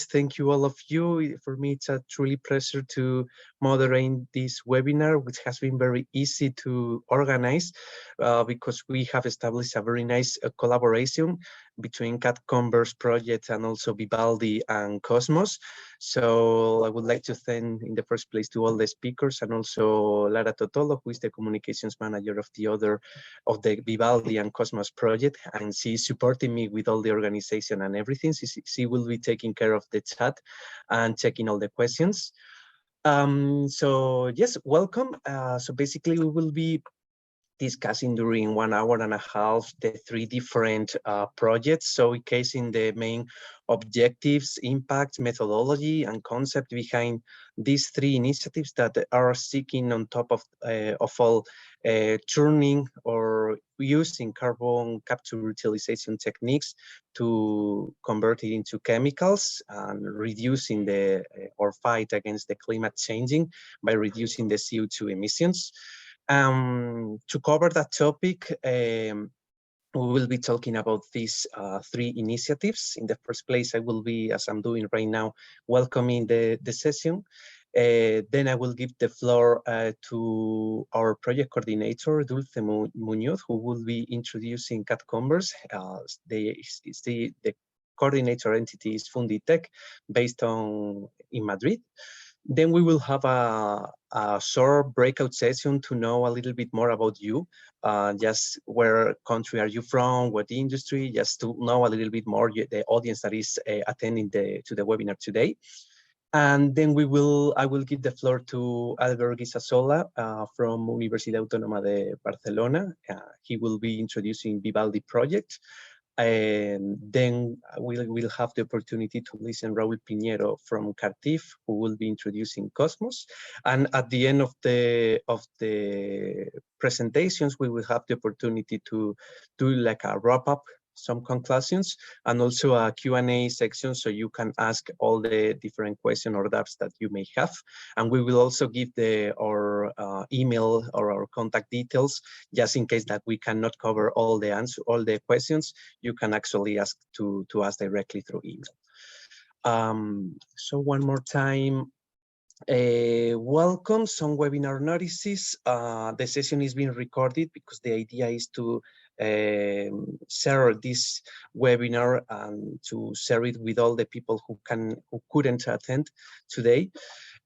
Thank you all of you. For me, it's a truly pleasure to moderate this webinar, which has been very easy to organize because we have established a very nice collaboration between CATCO2NVERS project and also VIVALDI and CO2SMOS. So I would like to thank in the first place to all the speakers and also Lara Totolo, who is the communications manager of the VIVALDI and CO2SMOS project, and she's supporting me with all the organization and everything. She will be taking care of the chat and checking all the questions. So yes, welcome. So basically we will be discussing during 1 hour and a half the 3 different projects, showcasing the main objectives, impact, methodology, and concept behind these 3 initiatives that are seeking on top of all turning or using carbon capture utilization techniques to convert it into chemicals and reducing or fight against the climate changing by reducing the CO2 emissions. To cover that topic, we will be talking about these 3 initiatives. In the first place, I will be, as I'm doing right now, welcoming the session. Then I will give the floor to our project coordinator, Dulce Muñoz, who will be introducing CATCO2NVERS. The coordinator entity is Funditech, based in Madrid. Then we will have a short breakout session to know a little bit more about you, just where country are you from, what industry, just to know a little bit more the audience that is attending to the webinar today. And then I will give the floor to Albert Guisasola from Universidad Autónoma de Barcelona. He will be introducing VIVALDI project. And then we'll have the opportunity to listen Raúl Piñero from CARTIF, who will be introducing CO2SMOS. And at the end of the presentations, we will have the opportunity to do like a wrap-up, some conclusions, and also a Q&A section, so you can ask all the different questions or doubts that you may have. And we will also give our email or our contact details, just in case that we cannot cover all the questions. You can actually ask to us directly through email. So one more time, welcome. Some webinar notices. The session is being recorded because the idea is to share this webinar and to share it with all the people who couldn't attend today.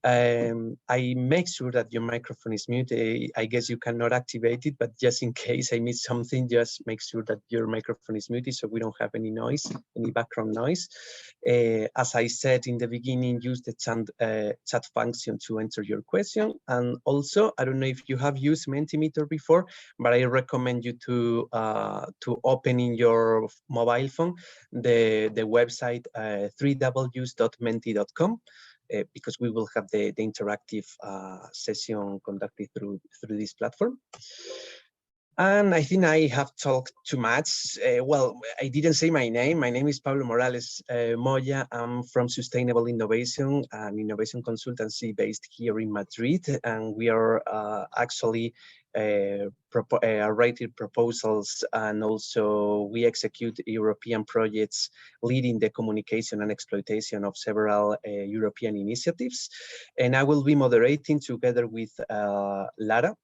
I make sure that your microphone is muted. I guess you cannot activate it, but just in case I miss something, just make sure that your microphone is muted so we don't have any noise, any background noise. As I said in the beginning, use the chat function to enter your question. And also, I don't know if you have used Mentimeter before, but I recommend you to open in your mobile phone the website www.menti.com. Because we will have the interactive session conducted through this platform. And I think I have talked too much. Well, I didn't say my name. My name is Pablo Morales Moya. I'm from Sustainable Innovation, an innovation consultancy based here in Madrid. And we are actually writing proposals, and also we execute European projects leading the communication and exploitation of several European initiatives. And I will be moderating together with Lara,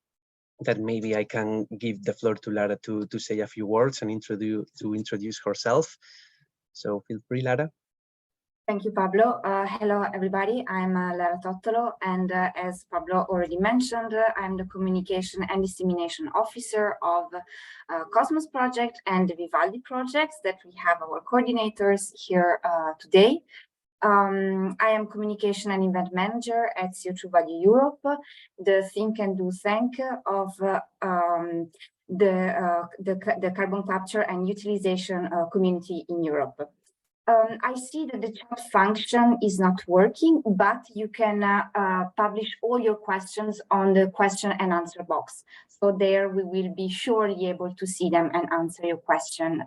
that maybe I can give the floor to Lara to say a few words and introduce herself. So feel free, Lara. Thank you, Pablo. Hello, everybody. I'm Lara Totolo, and as Pablo already mentioned, I'm the Communication and Dissemination Officer of CO2SMOS project and the VIVALDI projects that we have our coordinators here today. I am Communication and Event Manager at CO2Value Europe, the think and do think of the carbon capture and utilization community in Europe. I see that the chat function is not working, but you can publish all your questions on the question and answer box. So there we will be surely able to see them and answer your question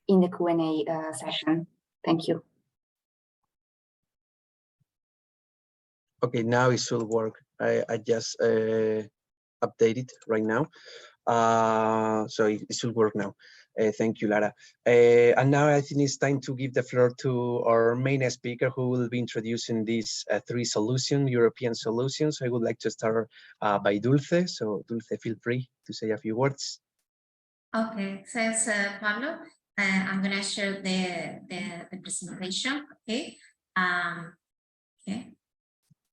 in the Q&A session. Thank you. Okay, now it should work. I just updated right now. So it should work now. Thank you, Lara. And now I think it's time to give the floor to our main speaker, who will be introducing these three European solutions. I would like to start by Dulce. So Dulce, feel free to say a few words. Okay, thanks, Pablo. I'm going to share the presentation. Okay. Okay.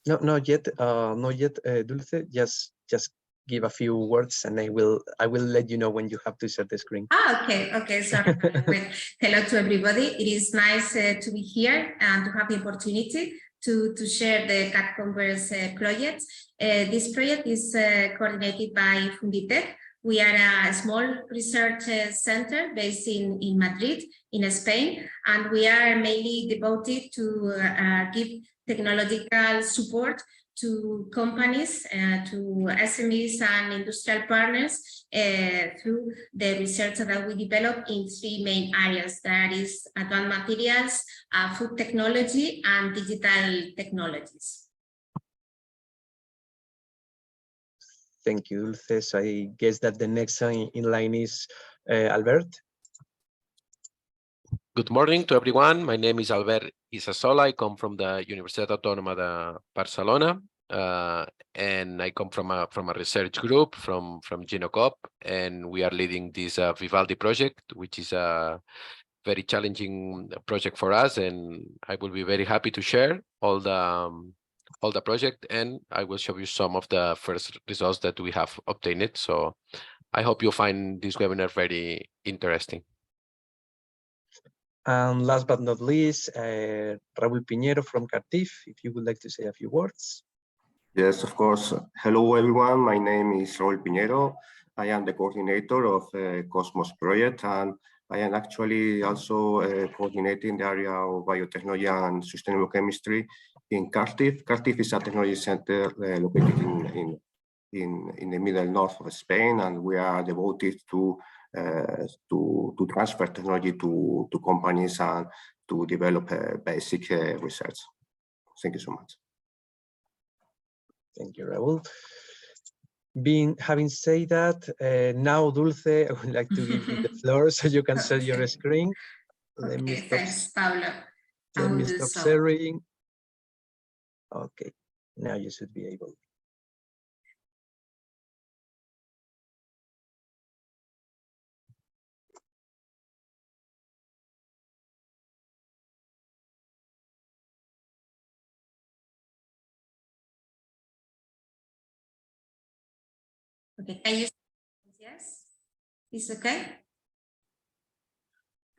No, not yet. Not yet, Dulce. Just give a few words, and I will let you know when you have to share the screen. Okay. Okay. Sorry. Well, hello to everybody. It is nice to be here and to have the opportunity to share the CATCO2NVERS project. This project is coordinated by Funditec. We are a small research center based in Madrid, in Spain, and we are mainly devoted to give technological support to companies, to SMEs and industrial partners through the research that we develop in three main areas. That is advanced materials, food technology, and digital technologies. Thank you, Dulce. So I guess that the next in line is Albert. Good morning to everyone. My name is Albert Isasola. I come from the Universitat Autònoma de Barcelona, and I come from a research group from Genocop, and we are leading this VIVALDI project, which is a very challenging project for us, and I will be very happy to share all the project, and I will show you some of the first results that we have obtained. So I hope you find this webinar very interesting. And last but not least, Raúl Piñero from CATIF, if you would like to say a few words. Yes, of course. Hello, everyone. My name is Raúl Piñero. I am the coordinator of the COSMOS project, and I am actually also coordinating the area of biotechnology and sustainable chemistry in Cardiff. Cardiff is a technology center located in the middle north of Spain, and we are devoted to transfer technology to companies and to develop basic research. Thank you so much. Thank you, Raúl. Having said that, now Dulce, I would like to give you the floor so you can share your screen. Let me stop. Thanks, Paulo. Let me stop sharing. Okay, now you should be able. Okay, can you? Yes, it's okay.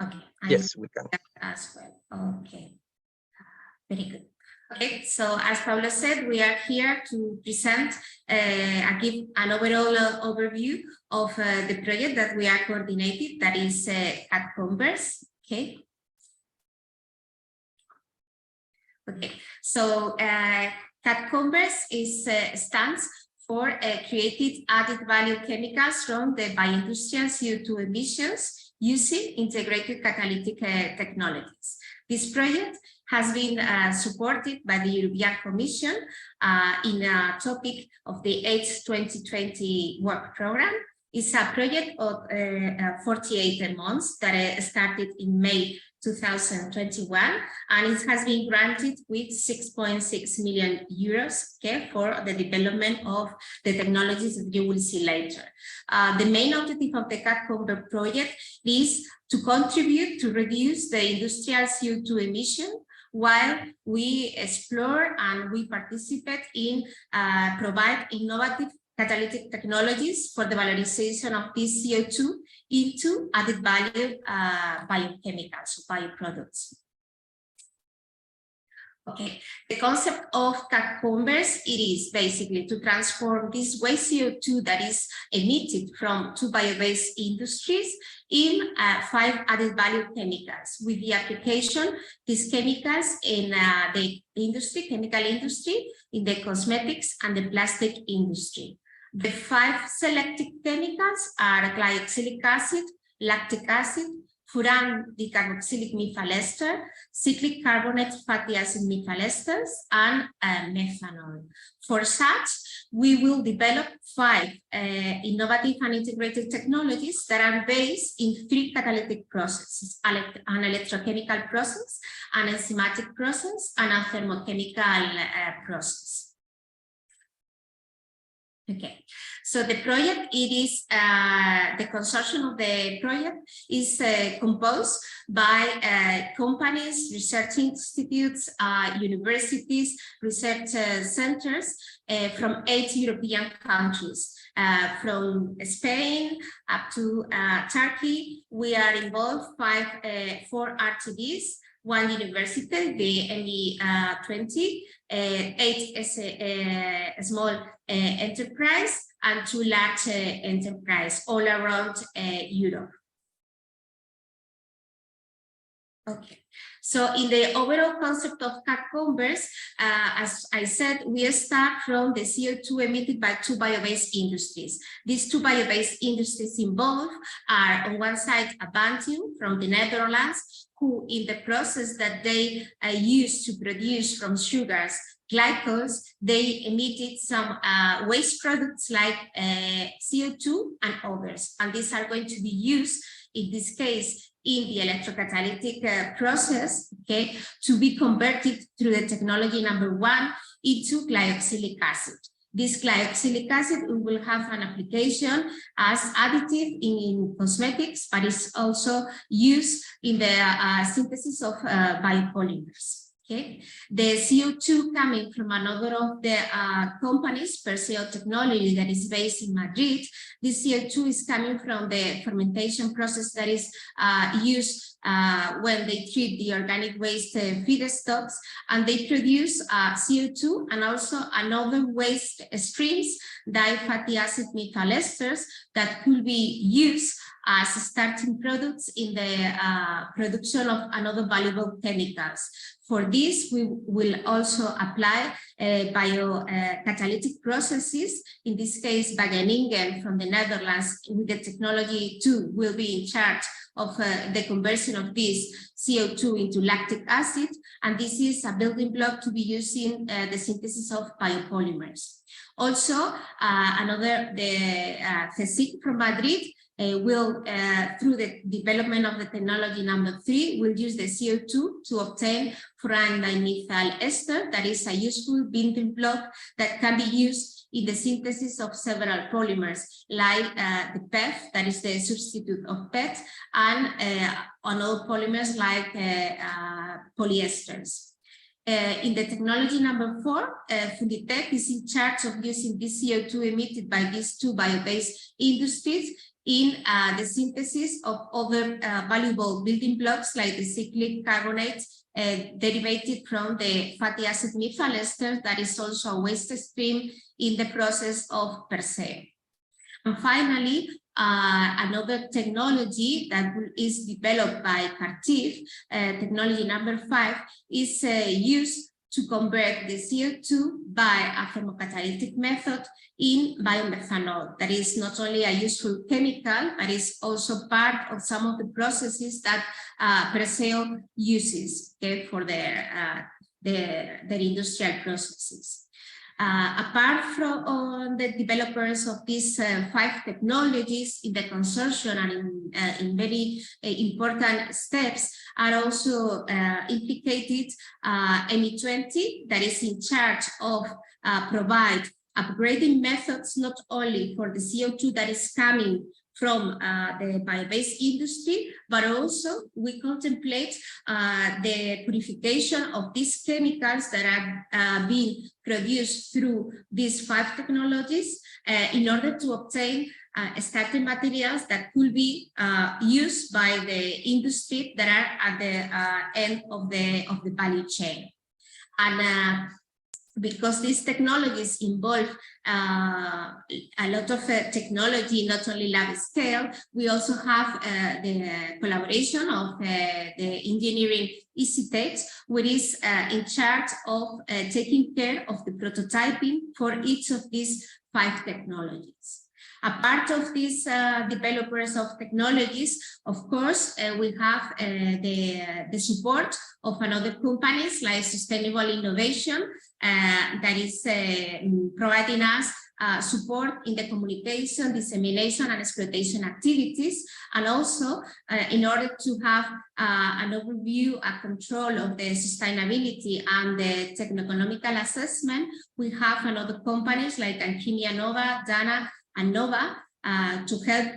Okay. Yes, we can. As well. Okay. Very good. Okay, so as Paula said, we are here to present and give an overall overview of the project that we are coordinated, that is CATCO2NVERS. Okay. Okay, so CATCO2NVERS stands for created added value chemicals from the bioindustrial CO2 emissions using integrated catalytic technologies. This project has been supported by the European Commission in a topic of the 8th 2020 work program. It's a project of 48 months that started in May 2021, and it has been granted with 6.6 million euros, okay, for the development of the technologies that you will see later. The main objective of the CATCO2NVERS project is to contribute to reduce the industrial CO2 emission, while we explore and we participate in provide innovative catalytic technologies for the valorization of this CO2 into added value biochemicals, bioproducts. Okay, the concept of CATCO2NVERS, it is basically to transform this waste CO2 that is emitted from two bio-based industries in 5 added value chemicals, with the application these chemicals in the industry, chemical industry, in the cosmetics and the plastic industry. The 5 selected chemicals are glyxylic acid, lactic acid, furan dicarboxylic methyl ester, cyclic carbonate fatty acid methyl esters, and methanol. For such, we will develop 5 innovative and integrated technologies that are based in 3 catalytic processes: an electrochemical process, an enzymatic process, and a thermochemical process. Okay, so the project, it is the consortium of the project is composed by companies, research institutes, universities, research centers from 8 European countries, from Spain up to Turkey. We are involved 4 RTDs, 1 university, the ME20, 8 small enterprise, and 2 large enterprise all around Europe. Okay, so in the overall concept of CATCO2NVERS, as I said, we start from the CO2 emitted by 2 bio-based industries. These 2 bio-based industries involved are, on one side, Avantium from the Netherlands, who in the process that they use to produce from sugars glycols, they emitted some waste products like CO2 and others. And these are going to be used, in this case, in the electrocatalytic process, okay, to be converted through the technology number 1 into glyoxylic acid. This glyoxylic acid will have an application as additive in cosmetics, but it's also used in the synthesis of biopolymers. Okay, the CO2 coming from another of the companies, Perseo Technology, that is based in Madrid. This CO2 is coming from the fermentation process that is used when they treat the organic waste feedstocks, and they produce CO2 and also another waste streams, difatty acid methyl esters, that could be used as starting products in the production of another valuable chemicals. For this, we will also apply biocatalytic processes. In this case, Wageningen from the Netherlands with the technology 2 will be in charge of the conversion of this CO2 into lactic acid, and this is a building block to be used in the synthesis of biopolymers. Also, the CSIC from Madrid will, through the development of the technology number 3, will use the CO2 to obtain furan dimethyl ester, that is a useful building block that can be used in the synthesis of several polymers, like the PET, that is the substitute of PET, and on other polymers like polyesters. In the technology number 4, Funditech is in charge of using this CO2 emitted by these 2 bio-based industries in the synthesis of other valuable building blocks like the cyclic carbonate derivated from the fatty acid methyl ester, that is also a waste stream in the process of Perseo. And finally, another technology that is developed by CARTIF, technology number 5, is used to convert the CO2 by a thermocatalytic method in biomethanol. That is not only a useful chemical, but is also part of some of the processes that Perseo uses, okay, for their industrial processes. Apart from the developers of these 5 technologies in the consortium and in very important steps are also implicated ME20, that is in charge of provide upgrading methods not only for the CO2 that is coming from the bio-based industry, but also we contemplate the purification of these chemicals that are being produced through these 5 technologies in order to obtain starting materials that could be used by the industry that are at the end of the value chain. And because these technologies involve a lot of technology, not only lab scale, we also have the collaboration of the engineering EasyTech, which is in charge of taking care of the prototyping for each of these 5 technologies. A part of these developers of technologies, of course, we have the support of another companies like Sustainable Innovation that is providing us support in the communication, dissemination, and exploitation activities, and also in order to have an overview, a control of the sustainability and the techno-economical assessment, we have another companies like Alchimia Nova, Dana, and Nova to help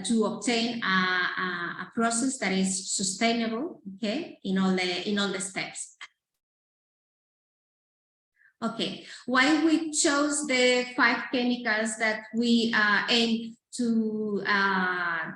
to obtain a process that is sustainable, okay, in all the steps. Okay, why we chose the 5 chemicals that we aim to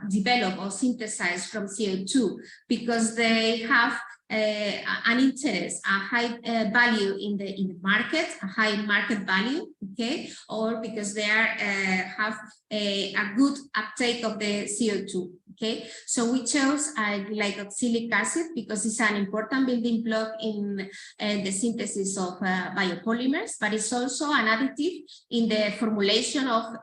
develop or synthesize from CO2? Because they have an interest, a high value in the market, a high market value, okay, or because they have a good uptake of the CO2, okay. So we chose glycoxylic acid because it's an important building block in the synthesis of biopolymers, but it's also an additive in the formulation of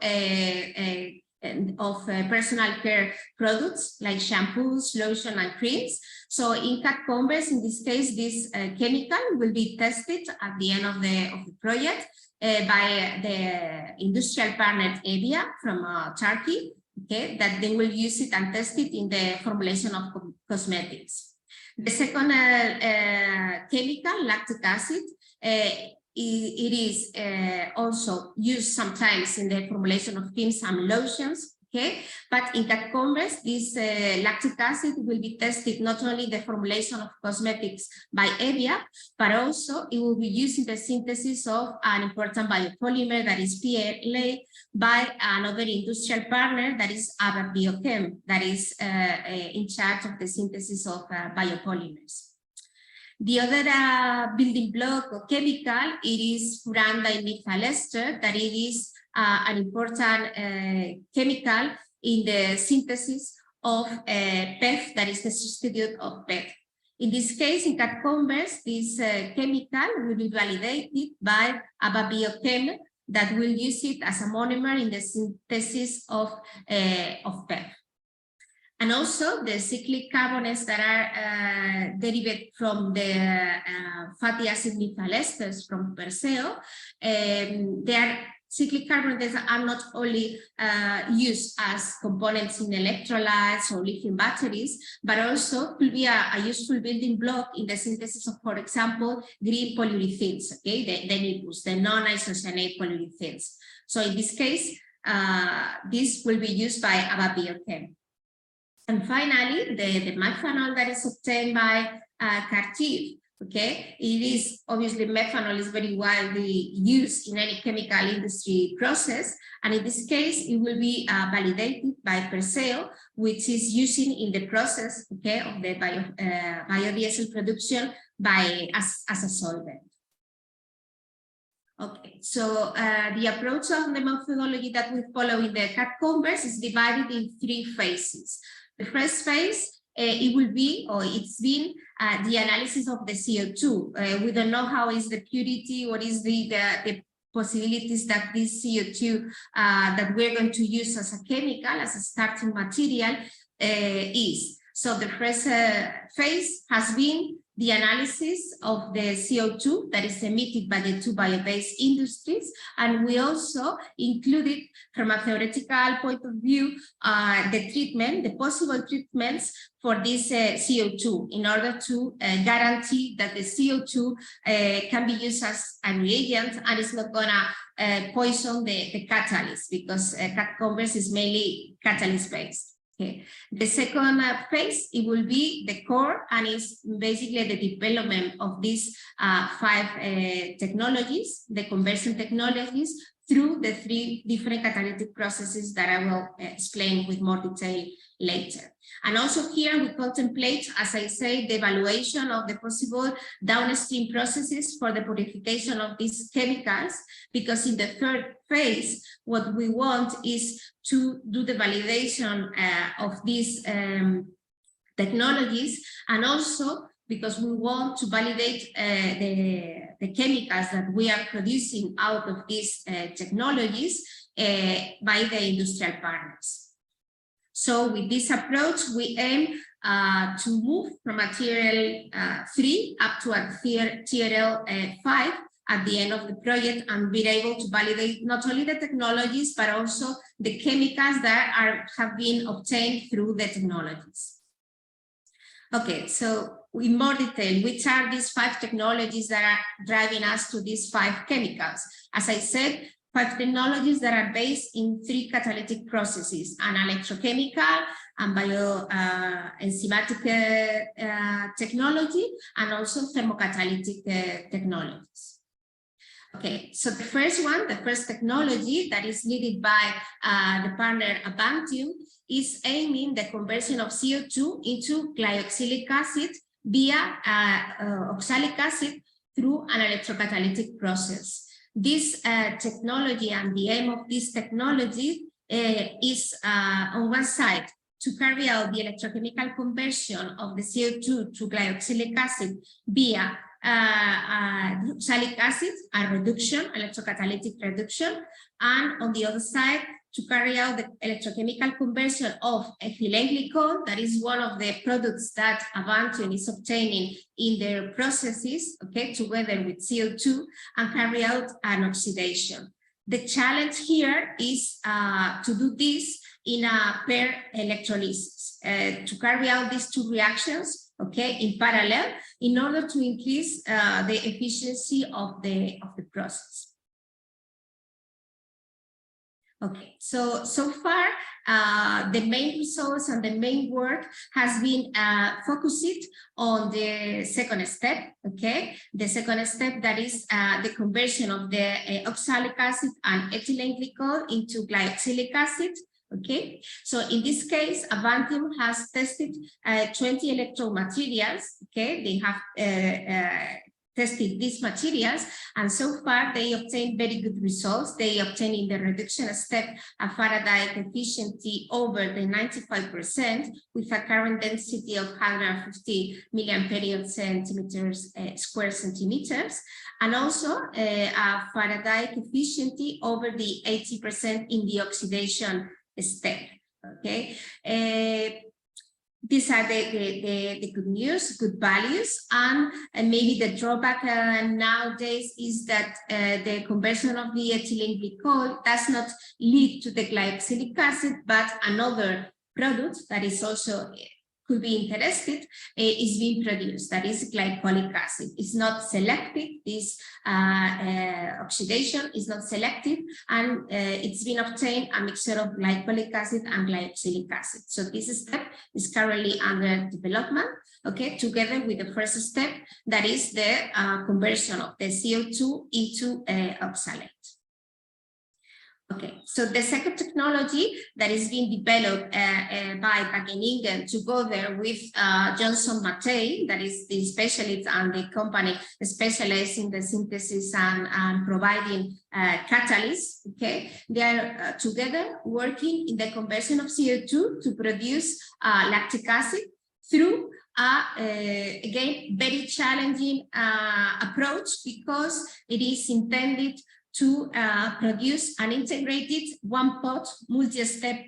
personal care products like shampoos, lotion, and creams. So in CATCO2NVERS, in this case, this chemical will be tested at the end of the project by the industrial partner Evia from Turkey, okay, that they will use it and test it in the formulation of cosmetics. The second chemical, lactic acid, it is also used sometimes in the formulation of creams and lotions, okay? But in CATCO2NVERS, this lactic acid will be tested not only in the formulation of cosmetics by Evia, but also it will be used in the synthesis of an important biopolymer that is PLA by another industrial partner that is ABAP Biochem, that is in charge of the synthesis of biopolymers. The other building block or chemical, it is furandimethyl ester, that it is an important chemical in the synthesis of PEF, that is the substitute of PEF. In this case, in CATCO2NVERS, this chemical will be validated by ABAP Biochem that will use it as a monomer in the synthesis of PEF. And also the cyclic carbonates that are derived from the fatty acid methyl esters from Perseo, they are cyclic carbonates are not only used as components in electrolytes or lithium batteries, but also could be a useful building block in the synthesis of, for example, green polyurethanes, okay, the NIPUs, the non-isocyanate polyurethanes. So in this case, this will be used by ABAP Biochem. And finally, the methanol that is obtained by CATCO2NVERS, okay, it is obviously methanol is very widely used in any chemical industry process, and in this case, it will be validated by Perseo, which is using in the process, okay, of the biodiesel production as a solvent. Okay, so the approach of the methodology that we follow in the CATCO2NVERS is divided in 3 phases. The first phase, it will be, or it's been, the analysis of the CO2. We don't know how is the purity, what is the possibilities that this CO2 that we're going to use as a chemical, as a starting material is. So the first phase has been the analysis of the CO2 that is emitted by the 2 bio-based industries, and we also included, from a theoretical point of view, the possible treatments for this CO2 in order to guarantee that the CO2 can be used as a reagent and it's not gonna poison the catalyst, because CATCO2NVERS is mainly catalyst-based. Okay. The second phase, it will be the core, and it's basically the development of these 5 technologies, the conversion technologies, through the 3 different catalytic processes that I will explain with more detail later. And also here we contemplate, as I say, the evaluation of the possible downstream processes for the purification of these chemicals, because in the third phase, what we want is to do the validation of these technologies, and also because we want to validate the chemicals that we are producing out of these technologies by the industrial partners. So with this approach, we aim to move from material 3 up to a TRL 5 at the end of the project, and be able to validate not only the technologies, but also the chemicals that have been obtained through the technologies. Okay, so in more detail, which are these 5 technologies that are driving us to these 5 chemicals? As I said, 5 technologies that are based in 3 catalytic processes: an electrochemical, and bioenzymatic technology, and also thermocatalytic technologies. Okay, so the first technology that is led by the partner Avantium is aiming the conversion of CO2 into glyoxylic acid via oxalic acid through an electrocatalytic process. This technology, and the aim of this technology is on one side to carry out the electrochemical conversion of the CO2 to glyoxylic acid via oxalic acid, a reduction, electrocatalytic reduction, and on the other side to carry out the electrochemical conversion of ethylene glycol, that is one of the products that Avantium is obtaining in their processes, okay, together with CO2, and carry out an oxidation. The challenge here is to do this in a pair electrolysis, to carry out these 2 reactions, okay, in parallel, in order to increase the efficiency of the process. Okay, so far, the main results and the main work has been focused on the second step, okay? The second step, that is the conversion of the oxalic acid and ethylene glycol into glyoxylic acid, okay? So in this case, Avantium has tested 20 electrode materials, okay? They have tested these materials, and so far they obtained very good results. They obtained in the reduction step a Faraday efficiency over the 95% with a current density of 150 milliampere centimeters square centimeters, and also a Faraday efficiency over the 80% in the oxidation step. Okay. These are the good news, good values, and maybe the drawback nowadays is that the conversion of the ethylene glycol does not lead to the glyoxylic acid, but another product that is also could be interested is being produced, that is glycolic acid. It's not selective, this oxidation is not selective, and it's been obtained a mixture of glycolic acid and glyoxylic acid. So this step is currently under development, okay, together with the first step, that is the conversion of the CO2 into oxalate. Okay, so the second technology that is being developed by Wageningen together with Johnson Matthey, that is the specialist and the company specialized in the synthesis and providing catalysts, okay? They are together working in the conversion of CO2 to produce lactic acid through again, very challenging approach, because it is intended to produce an integrated one-pot multi-step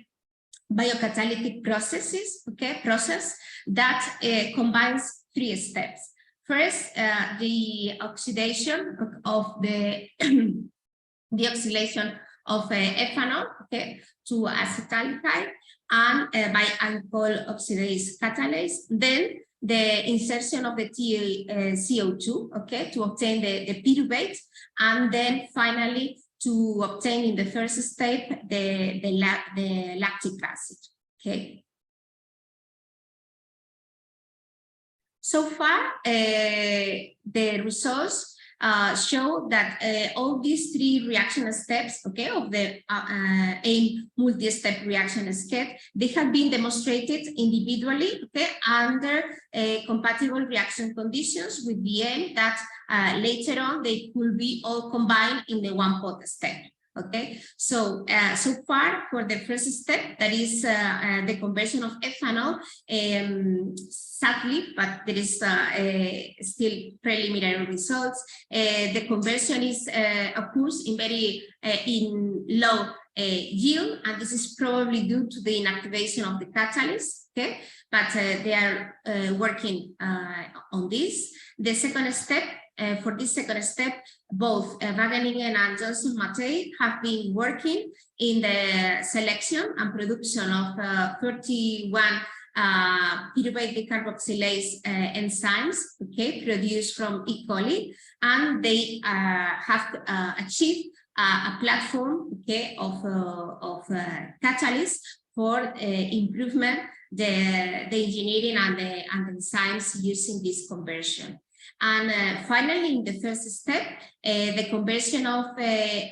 biocatalytic process that combines 3 steps. First, the oxidation of the ethanol, okay, to acetaldehyde, and by alcohol oxidase catalase. Then the insertion of the CO2, okay, to obtain the pyruvate, and then finally to obtain in the first step the lactic acid, okay. So far, the results show that all these 3 reaction steps, okay, of the AIM multi-step reaction step, they have been demonstrated individually, okay, under compatible reaction conditions, with the aim that later on they could be all combined in the one-pot step. Okay, so so far for the first step, that is the conversion of ethanol, sadly, but there is still preliminary results. The conversion is occurs in very in low yield, and this is probably due to the inactivation of the catalyst. Okay, but they are working on this. The second step. For this second step, both Wageningen and Johnson Matthey have been working in the selection and production of 31 pyruvate decarboxylase enzymes, okay, produced from E. coli, and they have achieved a platform, okay, of catalysts for improvement the engineering and the enzymes using this conversion. And finally, in the first step, the conversion of NADH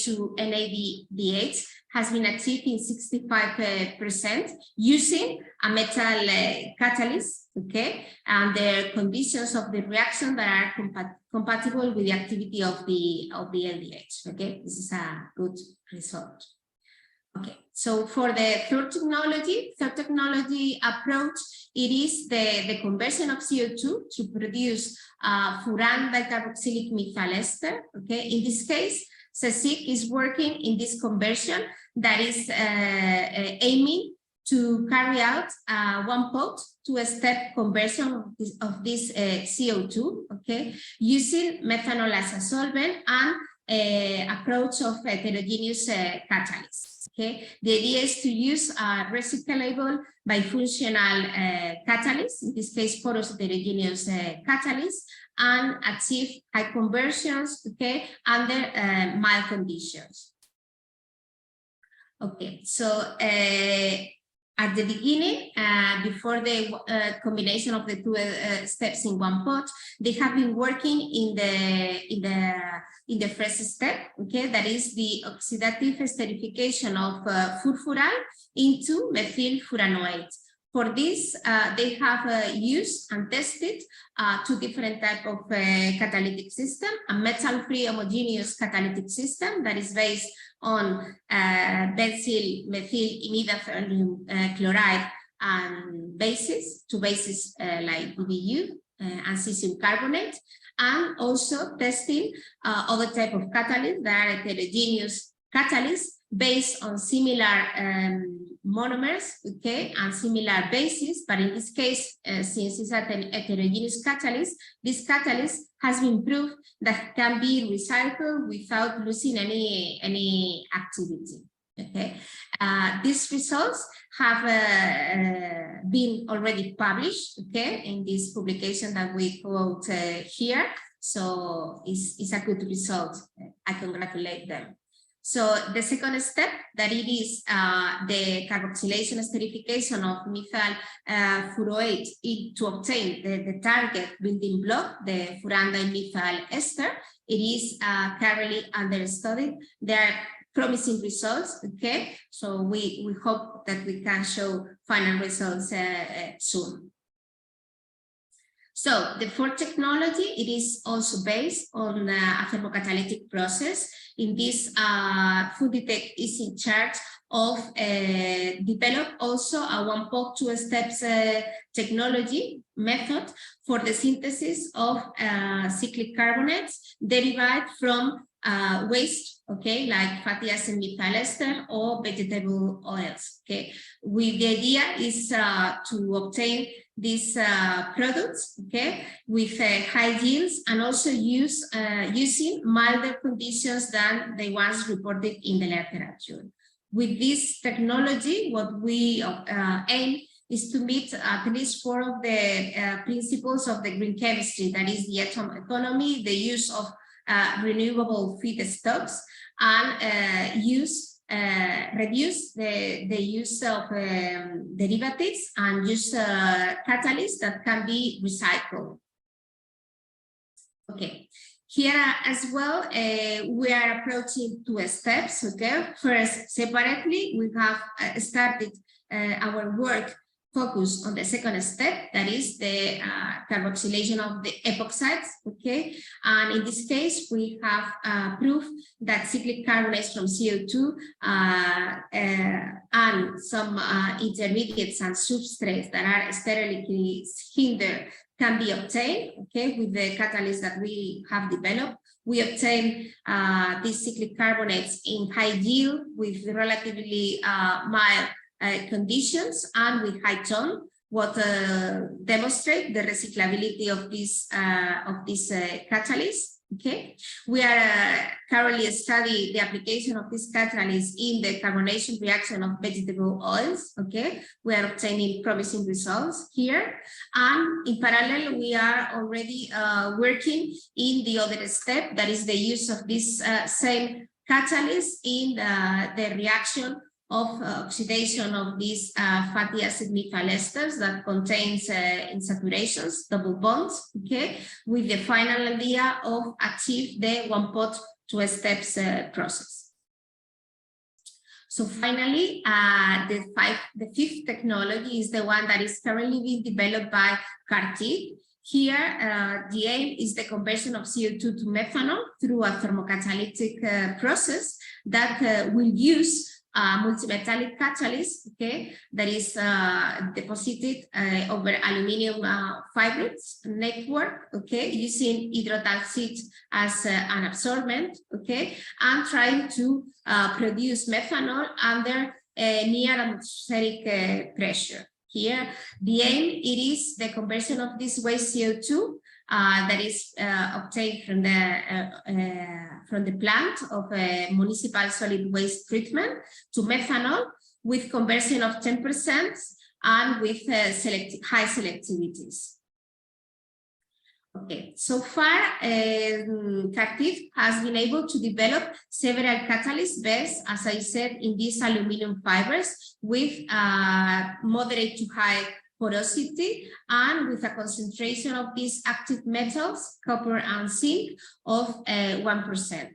to NADH has been achieved in 65% using a metal catalyst, okay, and the conditions of the reaction that are compatible with the activity of the LDH. Okay, this is a good result. Okay, so for the third technology approach, it is the conversion of CO2 to produce furan dicarboxylic methyl ester. Okay, in this case, CSIC is working in this conversion that is aiming to carry out one-pot, two-step conversion of this CO2. Okay, using methanol as a solvent and approach of heterogeneous catalysts. Okay, the idea is to use a recyclable bifunctional catalyst, in this case porous heterogeneous catalyst, and achieve high conversions, okay, under mild conditions. Okay, so at the beginning, before the combination of the two steps in one pot, they have been working in the first step, okay, that is the oxidative esterification of furfural into methylfuranoate. For this, they have used and tested two different types of catalytic system: a metal-free homogeneous catalytic system that is based on benzyl methyl imidazole chloride and bases, two bases like BBU and cesium carbonate, and also testing other type of catalysts that are heterogeneous catalysts based on similar monomers, okay, and similar bases, but in this case, since it's a heterogeneous catalyst, this catalyst has been proved that can be recycled without losing any activity. Okay, these results have been already published, okay, in this publication that we quote here. So it's a good result. I congratulate them. So the second step, that it is the carboxylation esterification of methyl furoate to obtain the target building block, the furandimethyl ester. It is currently under study. There are promising results, okay? So we hope that we can show final results soon. So the fourth technology, it is also based on a thermocatalytic process. In this, Fooditech is in charge of develop also a one-pot, two-steps technology method for the synthesis of cyclic carbonates derived from waste, okay, like fatty acid methyl ester or vegetable oils. Okay, the idea is to obtain these products, okay, with high yields and also using milder conditions than the ones reported in the literature. With this technology, what we aim is to meet at least 4 of the principles of the green chemistry, that is the atom economy, the use of renewable feedstocks, and reduce the use of derivatives and use catalysts that can be recycled. Okay, here as well, we are approaching 2 steps. Okay, first, separately, we have started our work focus on the second step, that is the carboxylation of the epoxides, okay? And in this case, we have proof that cyclic carbonates from CO2 and some intermediates and substrates that are sterilically hindered can be obtained, okay, with the catalyst that we have developed. We obtain these cyclic carbonates in high yield with relatively mild conditions and with high tone, what demonstrate the recyclability of this catalyst. Okay, we are currently studying the application of this catalyst in the carbonation reaction of vegetable oils. Okay, we are obtaining promising results here, and in parallel we are already working in the other step, that is the use of this same catalyst in the reaction of oxidation of these fatty acid methyl esters that contains insaturations, double bonds, okay, with the final idea of achieve the one pot, two steps process. So finally, the fifth technology is the one that is currently being developed by CATCO2NVERS. Here, the aim is the conversion of CO2 to methanol through a thermocatalytic process that will use multimetallic catalyst, okay, that is deposited over aluminum fibrils network, okay, using hydrotalcite as an absorbent, okay, and trying to produce methanol under near atmospheric pressure. Here, the aim it is the conversion of this waste CO2 that is obtained from the plant of municipal solid waste treatment to methanol with conversion of 10% and with high selectivities. Okay, so far, CATCO2NVERS has been able to develop several catalysts based, as I said, in these aluminum fibers with moderate to high porosity and with a concentration of these active metals, copper and zinc, of 1%.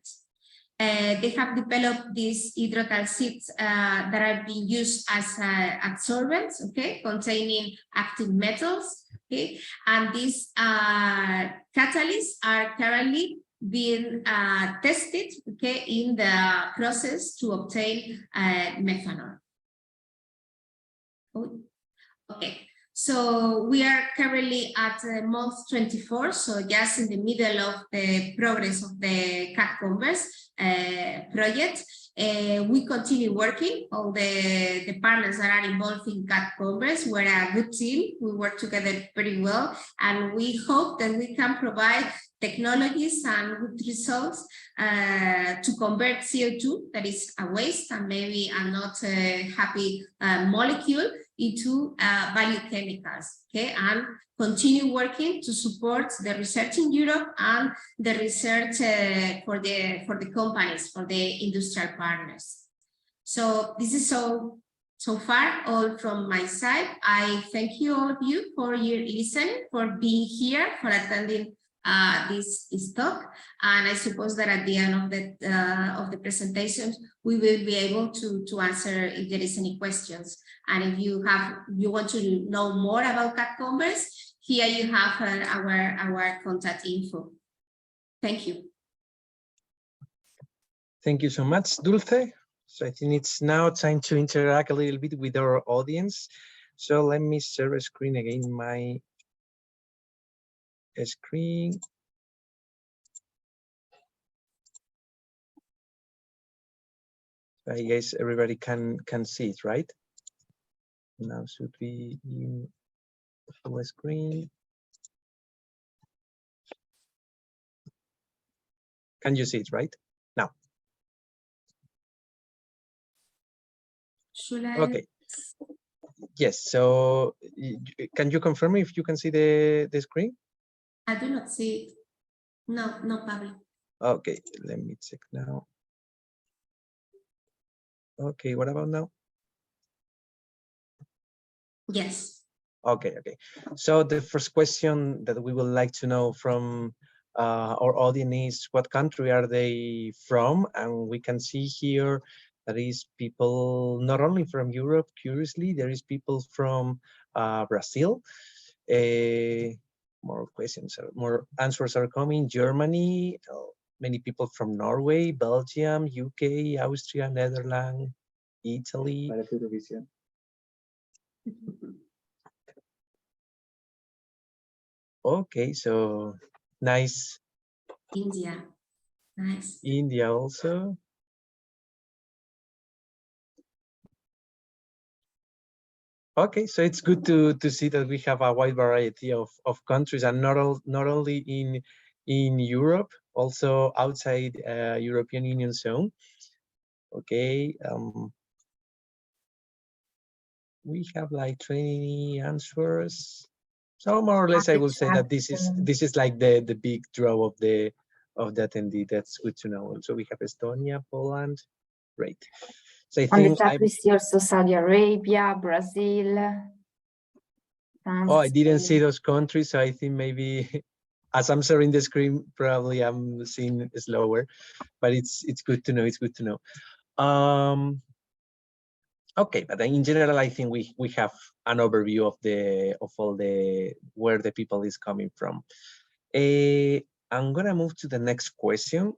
They have developed these hydrotalcites that are being used as adsorbents, okay, containing active metals, okay, and these catalysts are currently being tested, okay, in the process to obtain methanol. Okay. So we are currently at month 24, so just in the middle of the progress of the CATCO2NVERS project. We continue working. All the partners that are involved in CATCO2NVERS, we're a good team. We work together very well, and we hope that we can provide technologies and good results to convert CO2, that is a waste and maybe a not happy molecule, into value chemicals, okay, and continue working to support the research in Europe and the research for the companies, for the industrial partners. So this is so far all from my side. I thank you, all of you, for your listening, for being here, for attending this talk, and I suppose that at the end of the presentation we will be able to answer if there is any questions. And if you want to know more about CATCO2NVERS, here you have our contact info. Thank you. Thank you so much, Dulce. So I think it's now time to interact a little bit with our audience. So let me share a screen again, my screen. I guess everybody can see it, right? Now should be in full screen. Can you see it right now? Should I? Okay. Yes. So can you confirm if you can see the screen? I do not see it. No, Pablo. Okay, let me check now. Okay, what about now? Yes. Okay. So the first question that we would like to know from our audience is, what country are they from? And we can see here that is people not only from Europe, curiously, there is people from Brazil. More questions, more answers are coming. Germany, many people from Norway, Belgium, UK, Austria, Netherlands, Italy. Okay, so nice. India, nice. India also. Okay, so it's good to see that we have a wide variety of countries, and not only in Europe, also outside European Union zone. Okay, we have like 20 answers. So more or less, I will say that this is like the big draw of the attendee. That's good to know. So we have Estonia, Poland, great. So I think we see also Saudi Arabia, Brazil, France. Oh, I didn't see those countries, so I think maybe as I'm sharing the screen, probably I'm seeing slower, but it's good to know. It's good to know. Okay, but in general, I think we have an overview of all the where the people is coming from. I'm gonna move to the next question.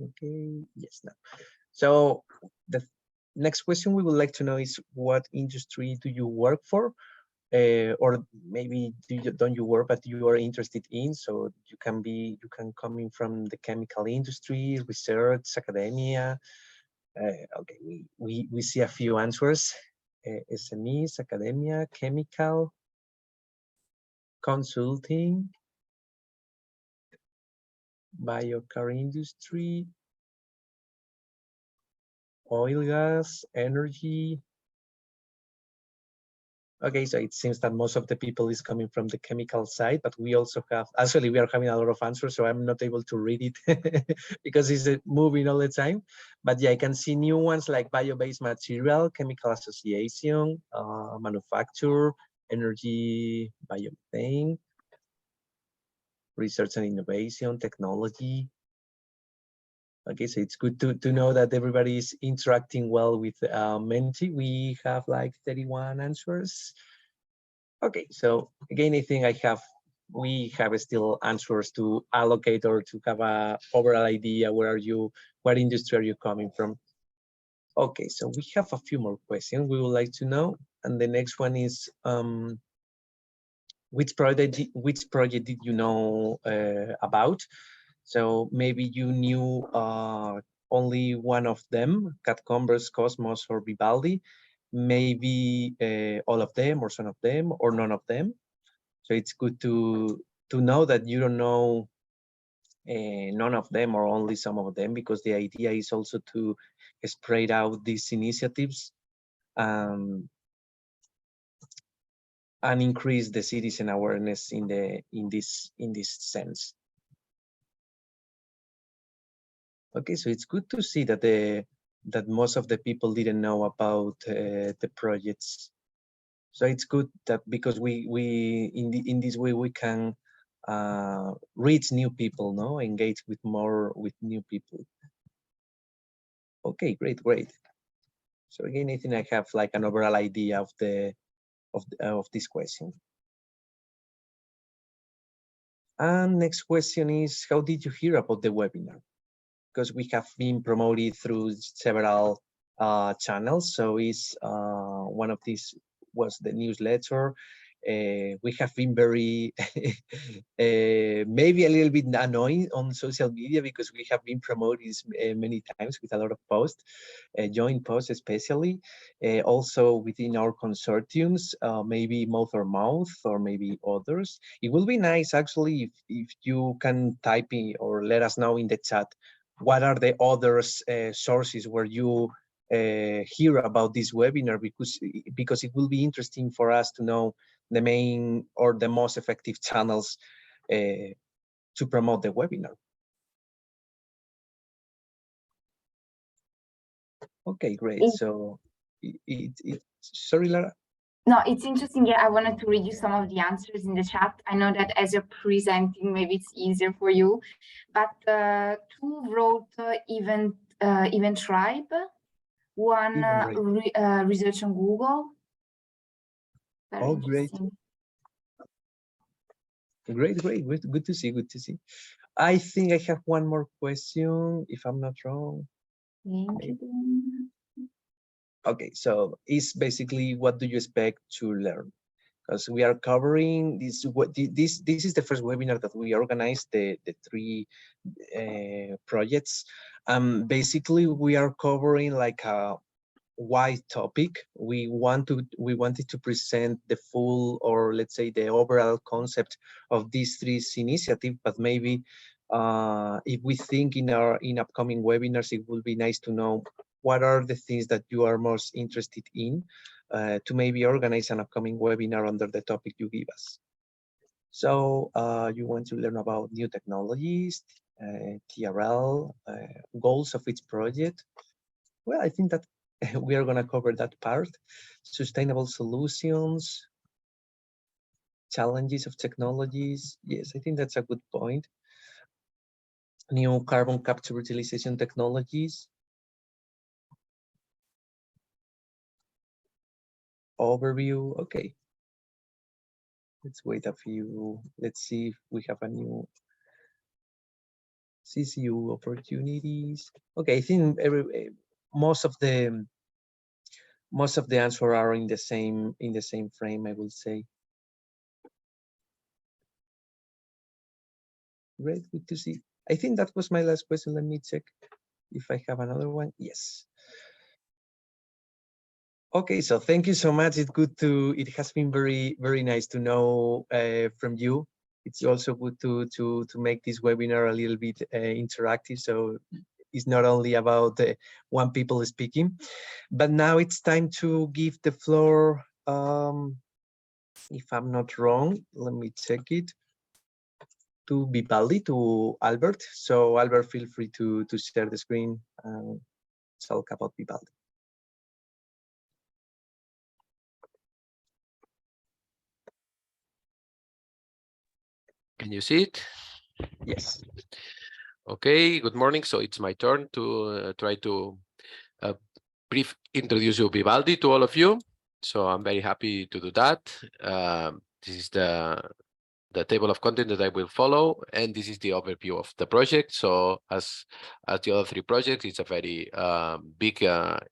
Okay, yes, no. So the next question we would like to know is, what industry do you work for? Or maybe don't you work, but you are interested in? So you can come in from the chemical industry, research, academia. Okay, we see a few answers. SMEs, academia, chemical, consulting, biocar industry, oil, gas, energy. Okay, so it seems that most of the people is coming from the chemical side, but we also have, actually we are having a lot of answers, so I'm not able to read it because it's moving all the time. But yeah, I can see new ones like bio-based material, chemical association, manufacture, energy, biomethane, research and innovation, technology. Okay, so it's good to know that everybody is interacting well with Menti. We have like 31 answers. Okay, so again, I think we have still answers to allocate or to have a overall idea what industry are you coming from. Okay, so we have a few more questions we would like to know. And the next one is, which project did you know about? So maybe you knew only one of them, CATCO2NVERS, CO2SMOS, or VIVALDI, maybe all of them or some of them or none of them. So it's good to know that you don't know none of them or only some of them, because the idea is also to spread out these initiatives and increase the citizen awareness in this sense. Okay, so it's good to see that that most of the people didn't know about the projects. So it's good that because we in this way we can reach new people, no, engage with new people. Okay, great. So again, I think I have like an overall idea of this question. And next question is, how did you hear about the webinar? Because we have been promoted through several channels. So it's one of these was the newsletter. We have been very maybe a little bit annoying on social media because we have been promoted many times with a lot of posts, joint posts especially, also within our consortiums, maybe mouth or maybe others. It will be nice actually if you can type in or let us know in the chat what are the other sources where you hear about this webinar, because it will be interesting for us to know the main or the most effective channels to promote the webinar. Okay, great. So sorry, Lara. No, it's interesting. Yeah, I wanted to read you some of the answers in the chat. I know that as you're presenting, maybe it's easier for you. But two wrote event Event Tribe, one research on Google. Very Oh, great. Great, good to see, good to see. I think I have one more question, if I'm not wrong. Okay, so it's basically, what do you expect to learn? Because we are covering this. This is the first webinar that we organized, the three projects. Basically, we are covering like a wide topic. We wanted to present the full, or let's say the overall concept of these three initiatives, but maybe if we think in upcoming webinars, it would be nice to know what are the things that you are most interested in, to maybe organize an upcoming webinar under the topic you give us. So you want to learn about new technologies, TRL, goals of each project. Well, I think that we are going to cover that part. Sustainable solutions, challenges of technologies. Yes, I think that's a good point. New carbon capture utilization technologies. Overview. Okay. Let's wait a few. Let's see if we have a new CCU opportunities. Okay, I think most of the answers are in the same frame, I will say. Great, good to see. I think that was my last question. Let me check if I have another one. Yes. Okay, so thank you so much. It has been very nice to know from you. It's also good to make this webinar a little bit interactive. So it's not only about one people speaking, but now it's time to give the floor. If I'm not wrong, let me check it. To Vivaldi, to Albert. So Albert, feel free to share the screen and talk about Vivaldi. Can you see it? Yes. Okay, good morning. So it's my turn to try to brief introduce you Vivaldi to all of you. So I'm very happy to do that. This is the table of content that I will follow, and this is the overview of the project. So as the other three projects, it's a very big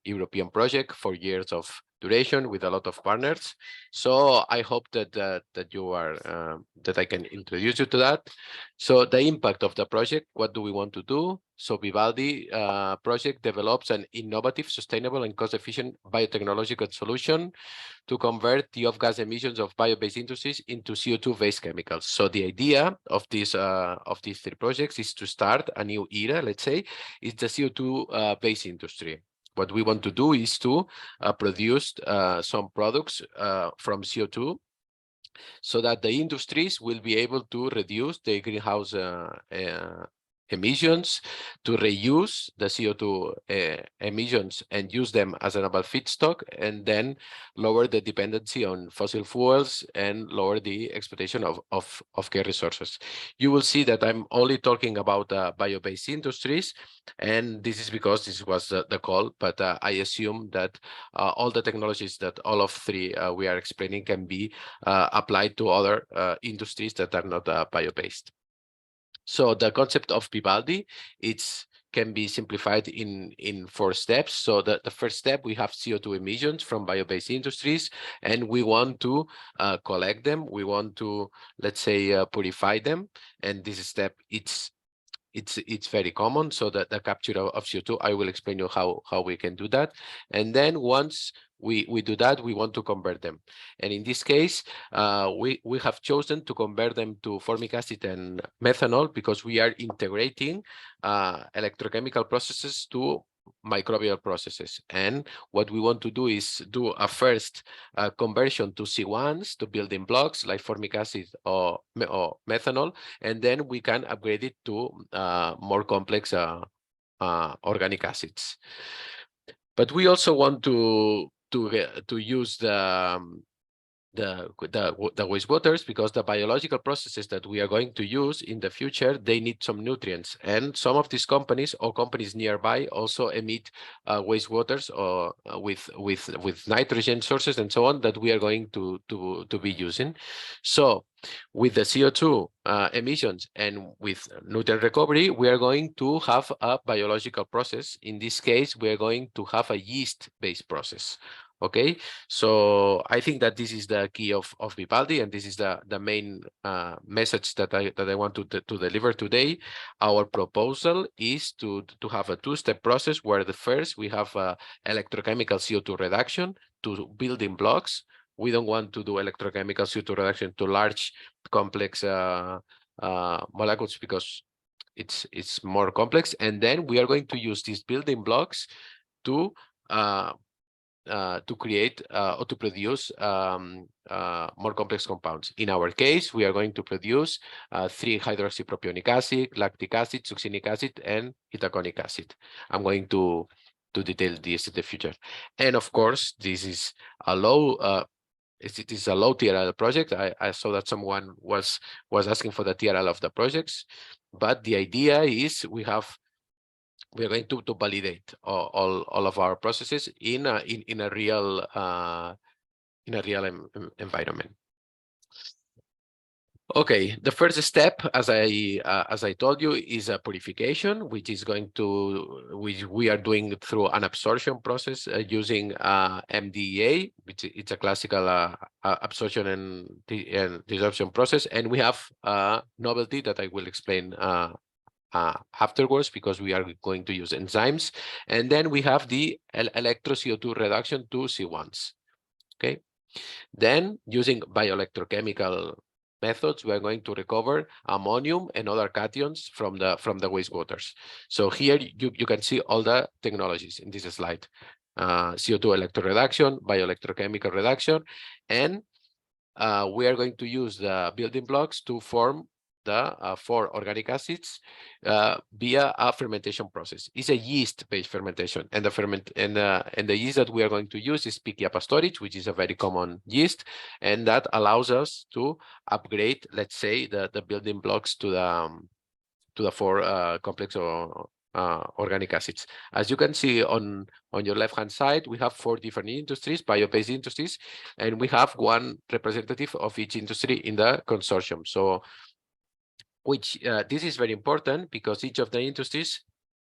European project, 4 years of duration with a lot of partners. So I hope that that I can introduce you to that. So the impact of the project, what do we want to do? So Vivaldi project develops an innovative, sustainable, and cost-efficient biotechnological solution to convert the off-gas emissions of bio-based industries into CO2-based chemicals. So the idea of these three projects is to start a new era. Let's say it's the CO2-based industry. What we want to do is to produce some products from CO2, so that the industries will be able to reduce the greenhouse emissions, to reuse the CO2 emissions and use them as a novel feedstock, and then lower the dependency on fossil fuels and lower the exploitation of care resources. You will see that I'm only talking about bio-based industries, and this is because this was the call, but I assume that all the technologies that all of three we are explaining can be applied to other industries that are not bio-based. So the concept of Vivaldi, can be simplified in 4 steps. So the first step, we have CO2 emissions from bio-based industries, and we want to collect them. We want to, let's say, purify them. And this step, it's very common. So that the capture of CO2, I will explain you how we can do that. And then once we do that, we want to convert them. And in this case, we have chosen to convert them to formic acid and methanol because we are integrating electrochemical processes to microbial processes. And what we want to do is do a first conversion to C1s, to building blocks like formic acid or methanol, and then we can upgrade it to more complex organic acids. But we also want to use the the wastewaters, because the biological processes that we are going to use in the future, they need some nutrients, and some of these companies or companies nearby also emit wastewaters or with nitrogen sources and so on that we are going to be using. So with the CO2 emissions and with nutrient recovery, we are going to have a biological process. In this case, we are going to have a yeast-based process. Okay, so I think that this is the key of Vivaldi, and this is the main message that I want to deliver today. Our proposal is to have a two-step process where the first we have electrochemical CO2 reduction to building blocks. We don't want to do electrochemical CO2 reduction to large complex molecules because it's more complex, and then we are going to use these building blocks to create or to produce more complex compounds. In our case, we are going to produce 3-hydroxypropionic acid, lactic acid, succinic acid, and itaconic acid. I'm going to detail this in the future. And of course, this is a low it is a low TRL project. I saw that someone was asking for the TRL of the projects, but the idea is we are going to validate all of our processes in a real environment. Okay, the first step, as I told you, is a purification, which we are doing through an absorption process using MDEA, which it's a classical absorption and desorption process, and we have a novelty that I will explain afterwards, because we are going to use enzymes. And then we have the electro CO2 reduction to C1s. Okay, then using bioelectrochemical methods, we are going to recover ammonium and other cations from the wastewaters. So here you can see all the technologies in this slide: CO2 electroreduction, bioelectrochemical reduction, and we are going to use the building blocks to form the 4 organic acids via a fermentation process. It's a yeast-based fermentation, and the yeast that we are going to use is Pichia pastorich, which is a very common yeast, and that allows us to upgrade, let's say, the building blocks to the 4 complex or organic acids. As you can see on your left-hand side, we have 4 different industries, bio-based industries, and we have one representative of each industry in the consortium. So this is very important because each of the industries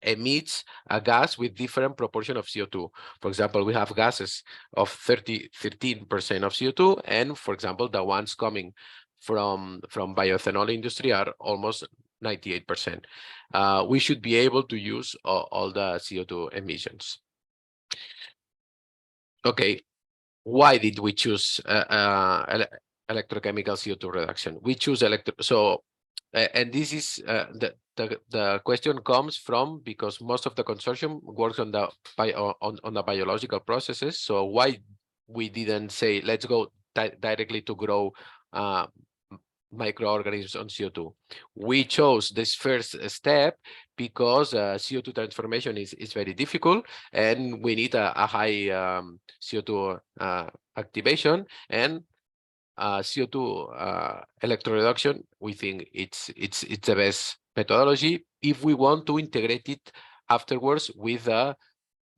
emits a gas with different proportion of CO2. For example, we have gases of 13% of CO2, and for example, the ones coming from bioethanol industry are almost 98%. We should be able to use all the CO2 emissions. Okay, why did we choose electrochemical CO2 reduction? We choose and this is the question comes from because most of the consortium works on the biological processes. So why we didn't say let's go directly to grow microorganisms on CO2? We chose this first step because CO2 transformation is very difficult, and we need a high CO2 activation, and CO2 electroreduction, we think it's the best methodology if we want to integrate it afterwards with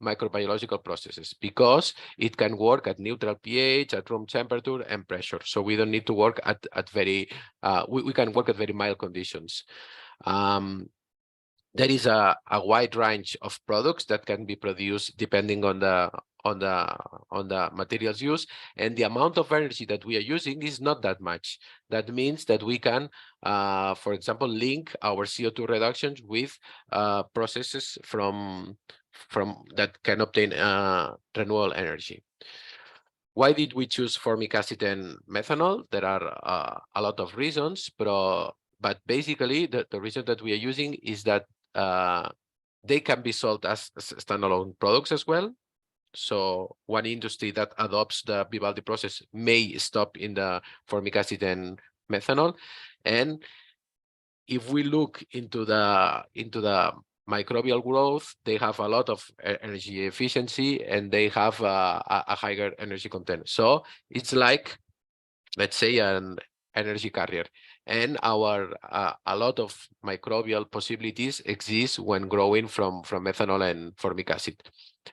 microbiological processes, because it can work at neutral pH, at room temperature and pressure. So we don't need to work at very we can work at very mild conditions. There is a wide range of products that can be produced depending on the materials used, and the amount of energy that we are using is not that much. That means that we can, for example, link our CO2 reductions with processes from that can obtain renewable energy. Why did we choose formic acid and methanol? There are a lot of reasons, but basically the reason that we are using is that they can be sold as standalone products as well. So one industry that adopts the Vivaldi process may stop in the formic acid and methanol. And if we look into the microbial growth, they have a lot of energy efficiency, and they have a higher energy content. So it's like let's say, an energy carrier. And a lot of microbial possibilities exist when growing from ethanol and formic acid.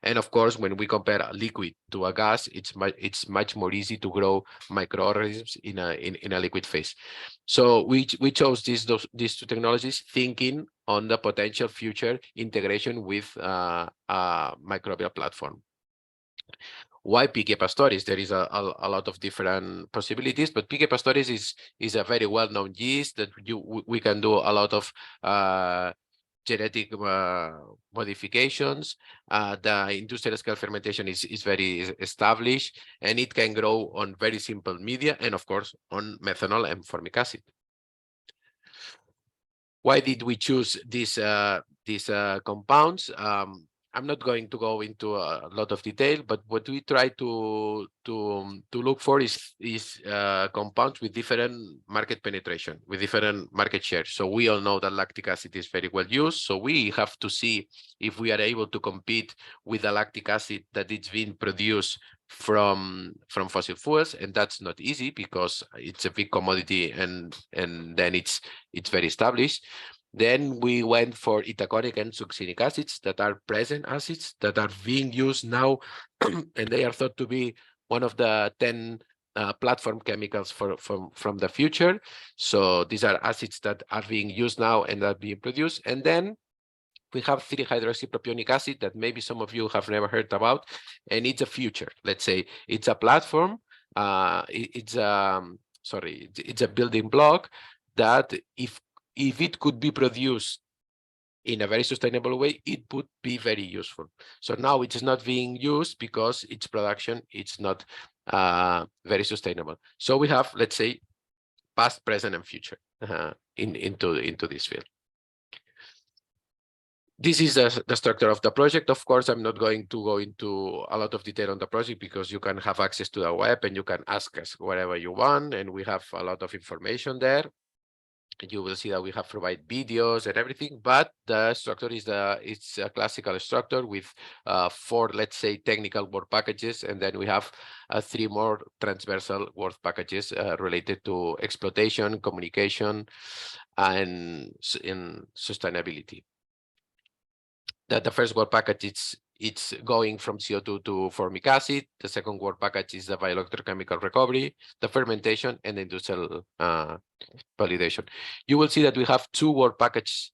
And of course, when we compare a liquid to a gas, it's much more easy to grow microorganisms in a liquid phase. So we chose these two technologies, thinking on the potential future integration with a microbial platform. Why Pique Pastoris? There is a lot of different possibilities, but Pique Pastoris is a very well-known yeast that we can do a lot of genetic modifications. The industrial scale fermentation is very established, and it can grow on very simple media, and of course on methanol and formic acid. Why did we choose these compounds? I'm not going to go into a lot of detail, but what we try to look for is compounds with different market penetration, with different market share. So we all know that lactic acid is very well used. So we have to see if we are able to compete with the lactic acid that is being produced from fossil fuels, and that's not easy because it's a big commodity, and then it's very established. Then we went for itaconic and succinic acids that are present acids that are being used now, and they are thought to be one of the 10 platform chemicals from the future. So these are acids that are being used now and are being produced. And then we have 3-hydroxypropionic acid that maybe some of you have never heard about, and it's a future. Let's say it's a platform. It's a building block that if it could be produced in a very sustainable way, it would be very useful. So now it is not being used because its production is not very sustainable. So we have, let's say, past, present, and future into this field. This is the structure of the project. Of course, I'm not going to go into a lot of detail on the project because you can have access to the web and you can ask us whatever you want, and we have a lot of information there. You will see that we have provided videos and everything, but the structure it's a classical structure with 4, let's say, technical work packages, and then we have 3 more transversal work packages related to exploitation, communication, and in sustainability. The first work package it's going from CO2 to formic acid. The second work package is the bioelectrochemical recovery, the fermentation, and the industrial validation. You will see that we have 2 work packages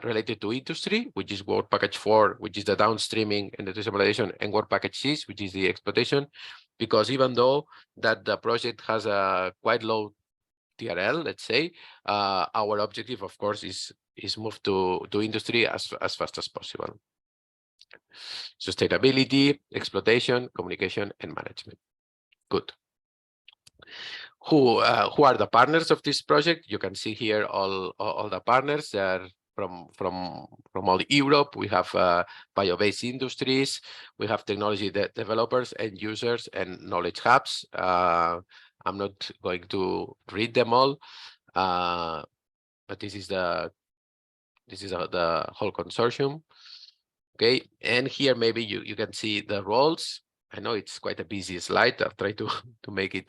related to industry, which is work package 4, which is the downstreaming and the industrial validation, and work package 6, which is the exploitation. Because even though that the project has a quite low TRL, let's say, our objective, of course, is move to industry as fast as possible. Sustainability, exploitation, communication, and management. Good. Who are the partners of this project? You can see here all the partners. They are from all Europe. We have bio-based industries. We have technology developers and users and knowledge hubs. I'm not going to read them all, but this is the whole consortium. Okay, and here maybe you can see the roles. I know it's quite a busy slide. I'll try to make it,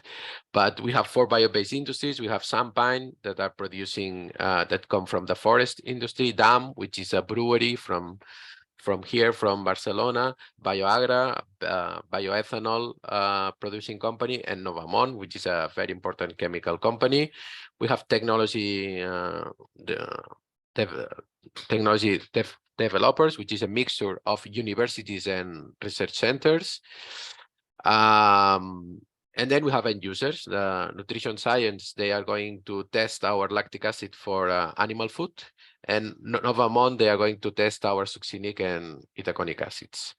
but we have 4 bio-based industries. We have Sampine that are producing that come from the forest industry, DAM, which is a brewery from here, from Barcelona, BioAgra, bioethanol producing company, and Novamon, which is a very important chemical company. We have technology developers, which is a mixture of universities and research centers. And then we have end users, the nutrition science. They are going to test our lactic acid for animal food. And Novamon, they are going to test our succinic and itaconic acids.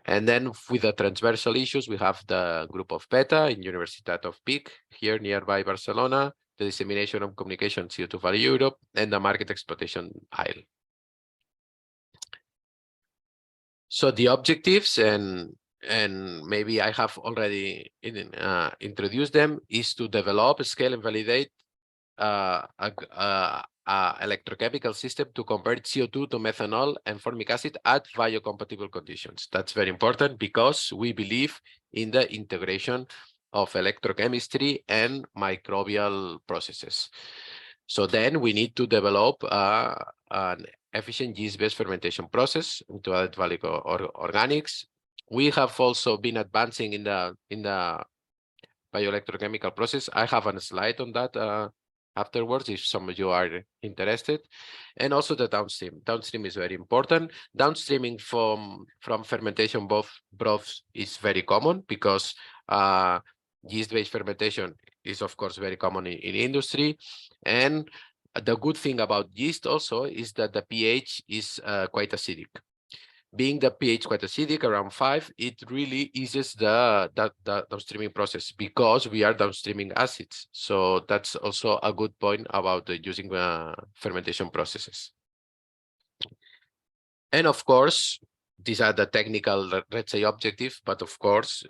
And then with the transversal issues, we have the group of PETA in Universitat of Vic, here nearby Barcelona, the dissemination of communication CO2 Valley Europe, and the market exploitation aisle. So the objectives, and maybe I have already introduced them, is to develop, scale, and validate electrochemical system to convert CO2 to methanol and formic acid at biocompatible conditions. That's very important because we believe in the integration of electrochemistry and microbial processes. So then we need to develop an efficient yeast-based fermentation process into added value organics. We have also been advancing in the bioelectrochemical process. I have a slide on that afterwards if some of you are interested. And also the downstream. Downstream is very important. Downstreaming from fermentation broths is very common because yeast-based fermentation is of course very common in industry. And the good thing about yeast also is that the pH is quite acidic. Being the pH quite acidic, around 5, it really eases the downstreaming process because we are downstreaming acids. So that's also a good point about using fermentation processes. And of course, these are the technical, let's say, objectives, but of course,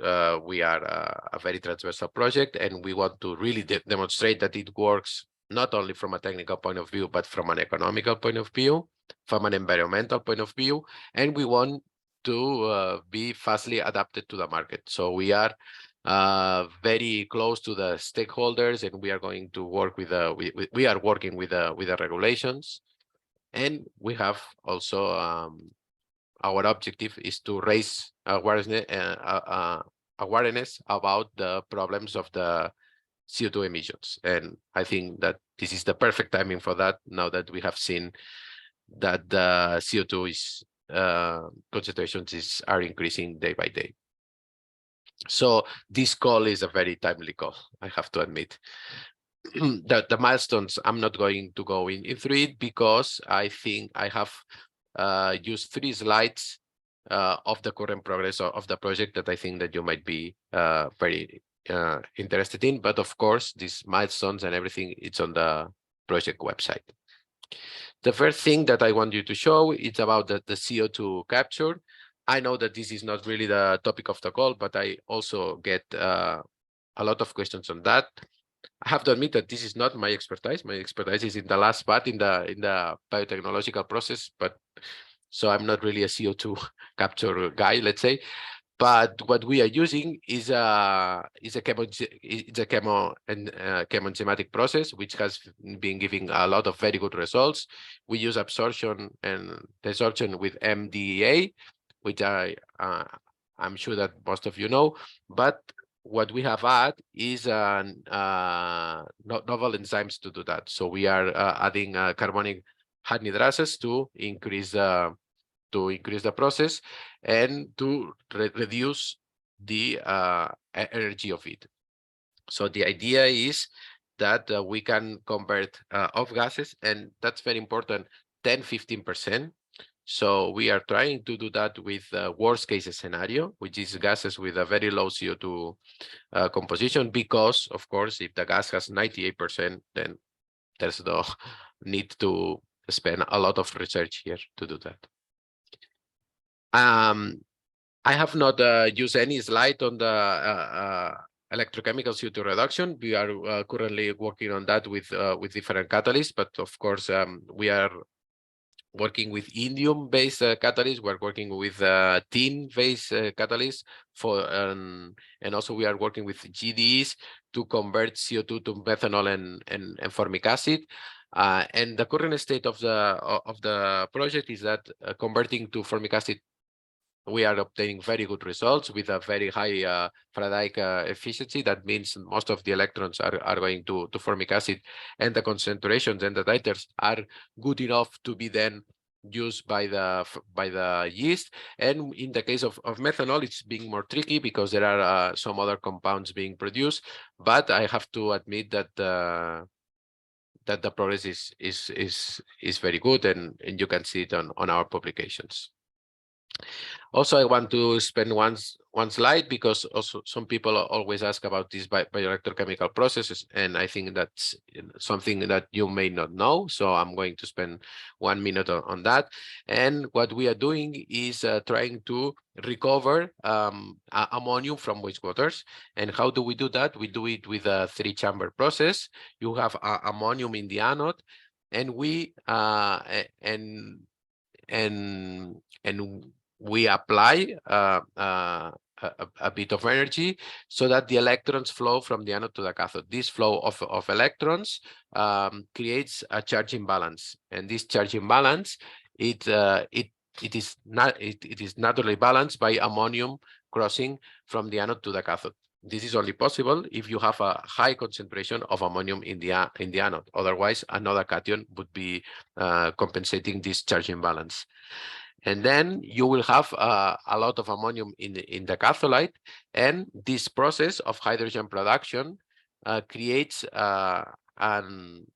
we are a very transversal project and we want to really demonstrate that it works not only from a technical point of view, but from an economical point of view, from an environmental point of view, and we want to be fastly adapted to the market. So we are very close to the stakeholders, and we are going to work with we are working with the regulations, and we have also our objective is to raise awareness about the problems of the CO2 emissions. And I think that this is the perfect timing for that, now that we have seen that the CO2 concentrations are increasing day by day. So this call is a very timely call, I have to admit. The milestones, I'm not going to go in through it because I think I have used 3 slides of the current progress of the project that I think that you might be very interested in. But of course, these milestones and everything, it's on the project website. The first thing that I want you to show is about the CO2 capture. I know that this is not really the topic of the call, but I also get a lot of questions on that. I have to admit that this is not my expertise. My expertise is in the last part, in the biotechnological process, but so I'm not really a CO2 capture guy, let's say. But what we are using is a chemoenzymatic process, which has been giving a lot of very good results. We use absorption and desorption with MDA, which I'm sure that most of you know. But what we have had is novel enzymes to do that. So we are adding carbonic anhydrases to increase the process and to reduce the energy of it. So the idea is that we can convert off gases, and that's very important, 10–15%. So we are trying to do that with worst case scenario, which is gases with a very low CO2 composition, because of course, if the gas has 98%, then there's no need to spend a lot of research here to do that. I have not used any slide on the electrochemical CO2 reduction. We are currently working on that with different catalysts, but of course we are working with indium-based catalysts. We're working with tin-based catalysts and also we are working with GDEs to convert CO2 to methanol and formic acid. And the current state of the project is that converting to formic acid, we are obtaining very good results with a very high Faraday efficiency. That means most of the electrons are going to formic acid, and the concentrations and the titers are good enough to be then used by the yeast. And in the case of methanol, it's being more tricky because there are some other compounds being produced. But I have to admit that the progress is very good, and you can see it on our publications. Also, I want to spend one slide because also some people always ask about these bioelectrochemical processes, and I think that's something that you may not know. So I'm going to spend 1 minute on that. And what we are doing is trying to recover ammonium from wastewaters. And how do we do that? We do it with a 3-chamber process. You have ammonium in the anode, and we apply a bit of energy so that the electrons flow from the anode to the cathode. This flow of electrons creates a charge imbalance, and this charge imbalance it is naturally balanced by ammonium crossing from the anode to the cathode. This is only possible if you have a high concentration of ammonium in the anode. Otherwise, another cation would be compensating this charge imbalance. And then you will have a lot of ammonium in the catholyte, and this process of hydrogen production creates an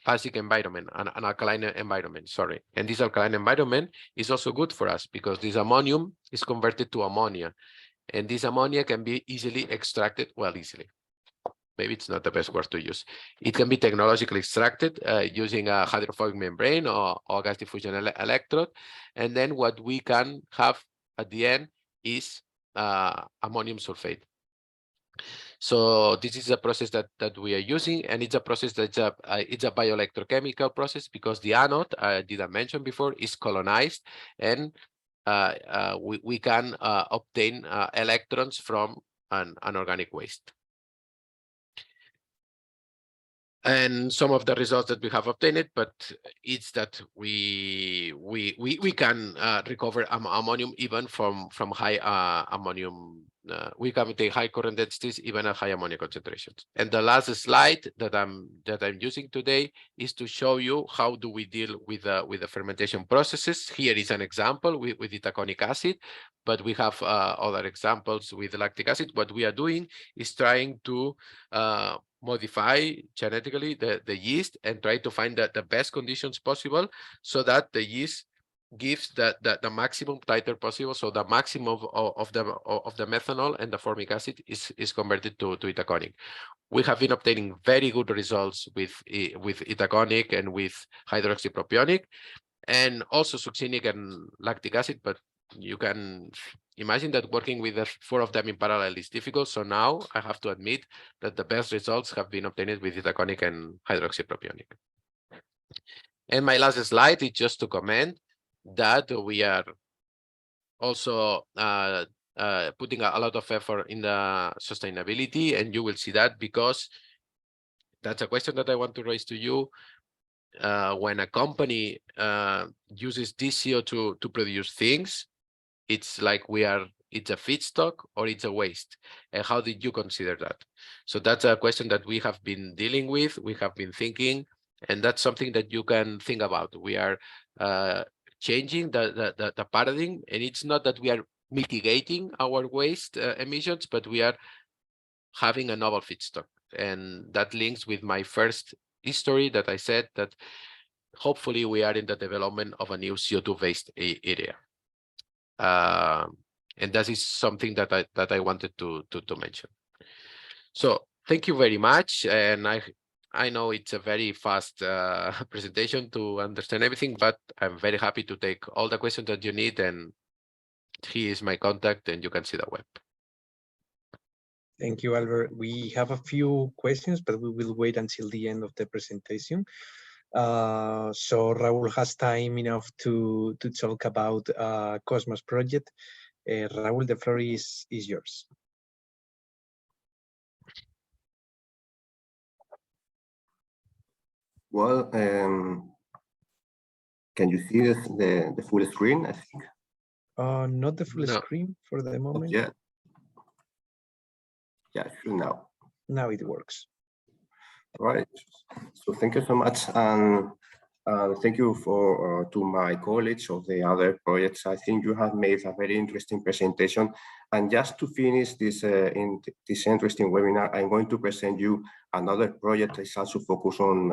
basic environment, an alkaline environment, sorry. And this alkaline environment is also good for us because this ammonium is converted to ammonia. And this ammonia can be easily extracted, well, easily. Maybe it's not the best word to use. It can be technologically extracted using a hydrophobic membrane or gas diffusion electrode. And then what we can have at the end is ammonium sulfate. So this is a process that we are using, and it's a process that's it's a bioelectrochemical process because the anode, I didn't mention before, is colonized, and we can obtain electrons from an organic waste. And some of the results that we have obtained, but it's that we can recover ammonium even from high ammonium. We can take high current densities even at high ammonia concentrations. And the last slide that I'm using today is to show you how do we deal with the fermentation processes. Here is an example with itaconic acid, but we have other examples with lactic acid. What we are doing is trying to modify genetically the yeast and try to find the best conditions possible so that the yeast gives the maximum titer possible, so the maximum of the methanol and the formic acid is converted to itaconic. We have been obtaining very good results with itaconic and with hydroxypropionic, and also succinic and lactic acid, but you can imagine that working with the 4 of them in parallel is difficult. So now I have to admit that the best results have been obtained with itaconic and hydroxypropionic. And my last slide is just to comment that we are also putting a lot of effort in the sustainability, and you will see that because that's a question that I want to raise to you. When a company uses this CO2 to produce things, it's like it's a feedstock or it's a waste. And how did you consider that? So that's a question that we have been dealing with, we have been thinking, and that's something that you can think about. We are changing the paradigm, and it's not that we are mitigating our waste emissions, but we are having a novel feedstock. And that links with my first history that I said that hopefully we are in the development of a new CO2-based area. And that is something that I wanted to mention. So thank you very much. And I know it's a very fast presentation to understand everything, but I'm very happy to take all the questions that you need. And here is my contact, and you can see the web. Thank you, Albert. We have a few questions, but we will wait until the end of the presentation. So Raul has time enough to talk about COSMOS project. Raul, the floor is yours. Well, can you see the full screen, I think? Not the full screen for the moment. Yeah. Yeah, sure now. Now it works. All right. So thank you so much, and thank you to my colleagues of the other projects. I think you have made a very interesting presentation. And just to finish this this interesting webinar, I'm going to present you another project that is also focused on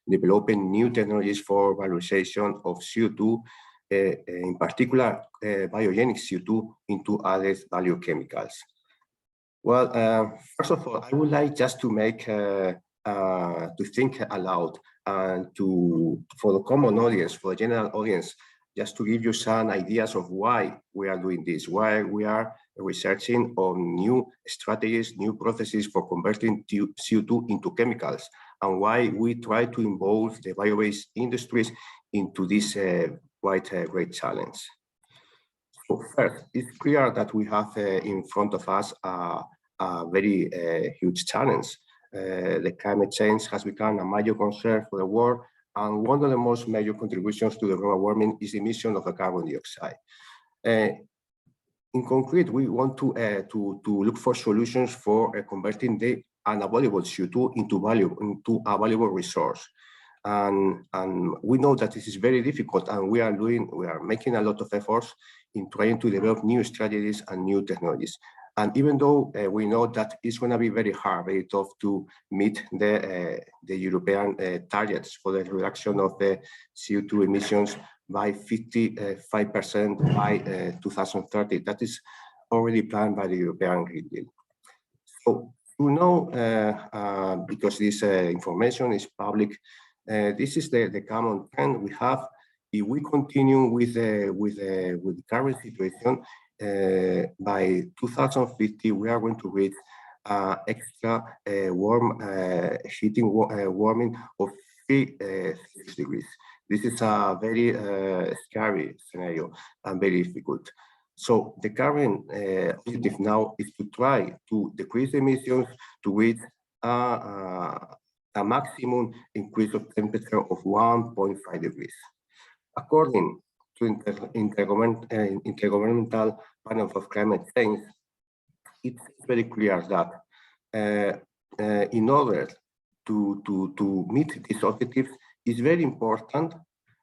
developing new technologies for valorization of CO2, in particular biogenic CO2 into added value chemicals. Well, first of all, I would like just to make to think aloud and for the common audience, for the general audience, just to give you some ideas of why we are doing this, why we are researching on new strategies, new processes for converting CO2 into chemicals, and why we try to involve the bio-based industries into this quite great challenge. So first, it's clear that we have in front of us a very huge challenge. The climate change has become a major concern for the world, and one of the most major contributions to the global warming is the emission of the carbon dioxide. In concrete, we want to look for solutions for converting the unavailable CO2 into a valuable resource. And we know that this is very difficult, and we are making a lot of efforts in trying to develop new strategies and new technologies. And even though we know that it's going to be very hard, very tough to meet the European targets for the reduction of the CO2 emissions by 55% by 2030, that is already planned by the European Green Deal. So you know, because this information is public, this is the common trend we have. If we continue with the current situation, by 2050, we are going to reach extra warming of 3 degrees. This is a very scary scenario and very difficult. So the current objective now is to try to decrease emissions to reach a maximum increase of temperature of 1.5 degrees. According to Intergovernmental Panel of Climate Change, it's very clear that in order to meet these objectives, it's very important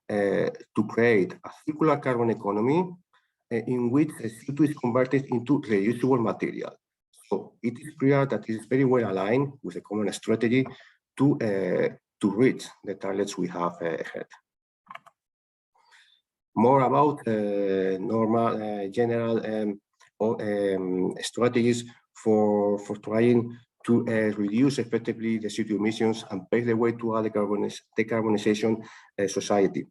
to create a circular carbon economy in which CO2 is converted into reusable material. So it is clear that it is very well aligned with the common strategy to reach the targets we have ahead. More about general strategies for trying to reduce effectively the CO2 emissions and pave the way to a decarbonization society.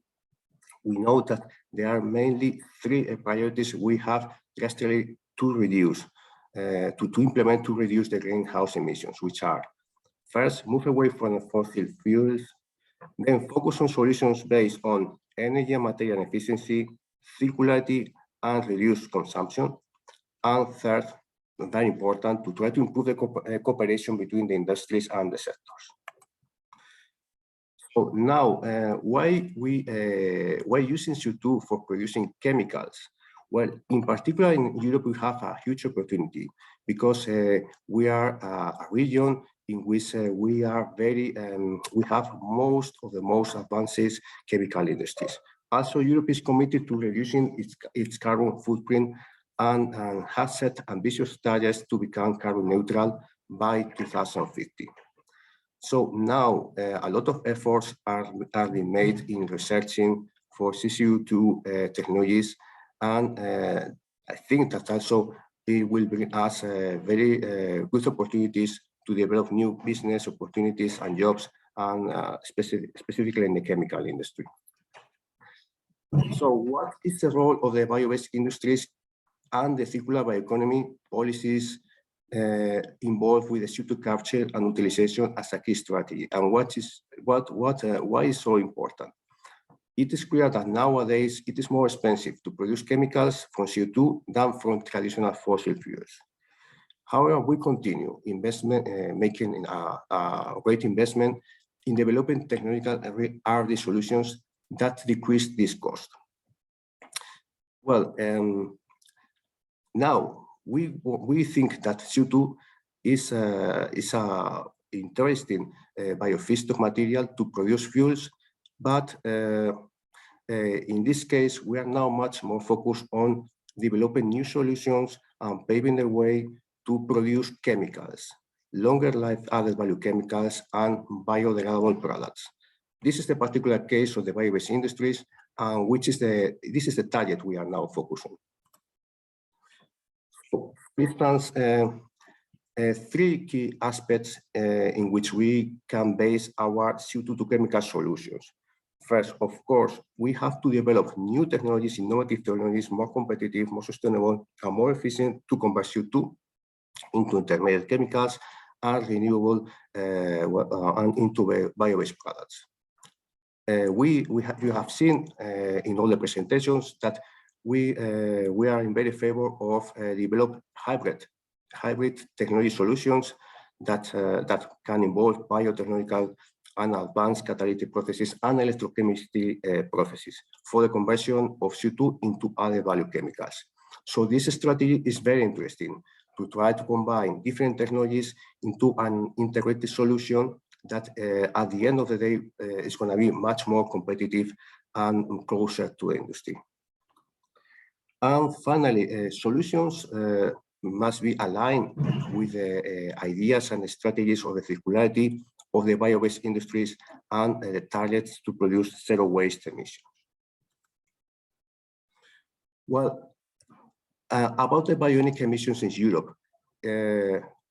We know that there are mainly 3 priorities we have drastically to reduce, to implement to reduce the greenhouse emissions, which are: first, move away from fossil fuels, then focus on solutions based on energy and material efficiency, circularity, and reduced consumption. And third, very important, to try to improve the cooperation between the industries and the sectors. So now, why using CO2 for producing chemicals? Well, in particular in Europe, we have a huge opportunity because we are a region in which we have most of the most advanced chemical industries. Also, Europe is committed to reducing its carbon footprint and has set ambitious targets to become carbon neutral by 2050. So now a lot of efforts are being made in researching for CO2 technologies, and I think that also it will bring us very good opportunities to develop new business opportunities and jobs, and specifically in the chemical industry. So what is the role of the bio-based industries and the circular bioeconomy policies involved with the CO2 capture and utilization as a key strategy? And why is so important? It is clear that nowadays it is more expensive to produce chemicals from CO2 than from traditional fossil fuels. However, we continue making a great investment in developing technological R&D solutions that decrease this cost. Well, now we think that CO2 is a interesting biofeedstock material to produce fuels, but in this case, we are now much more focused on developing new solutions and paving the way to produce chemicals, longer life added value chemicals, and biodegradable products. This is the particular case of the bio-based industries, this is the target we are now focusing on. So, for instance, 3 key aspects in which we can base our CO2 to chemical solutions. First, of course, we have to develop new technologies, innovative technologies, more competitive, more sustainable, and more efficient to convert CO2 into intermediate chemicals and renewable and into bio-based products. You have seen in all the presentations that we are in very favor of develop hybrid technology solutions that can involve biotechnological and advanced catalytic processes and electrochemistry processes for the conversion of CO2 into added value chemicals. So this strategy is very interesting, to try to combine different technologies into an integrated solution that at the end of the day is going to be much more competitive and closer to the industry. And finally, solutions must be aligned with the ideas and strategies of the circularity of the bio-waste industries and the targets to produce zero waste emissions. Well, about the bionic emissions in Europe,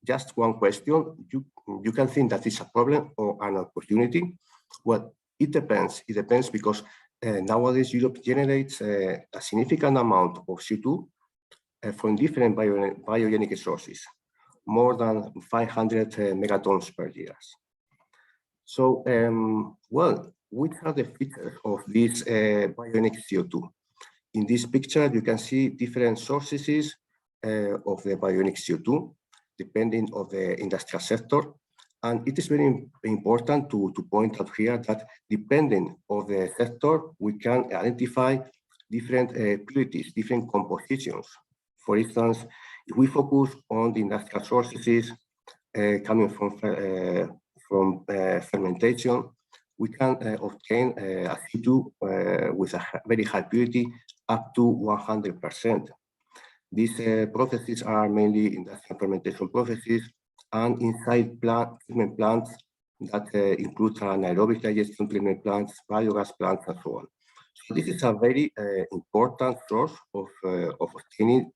just one question. You can think that it's a problem or an opportunity. Well, it depends. It depends because nowadays Europe generates a significant amount of CO2 from different biogenic sources, more than 500 megatons per year. So, well, which are the features of this biogenic CO2? In this picture, you can see different sources of the biogenic CO2, depending on the industrial sector. And it is very important to point out here that depending on the sector, we can identify different purities, different compositions. For instance, if we focus on the industrial sources coming from fermentation, we can obtain a CO2 with a very high purity, up to 100%. These processes are mainly industrial fermentation processes and inside treatment plants that include anaerobic digestion treatment plants, biogas plants, and so on. So this is a very important source of obtaining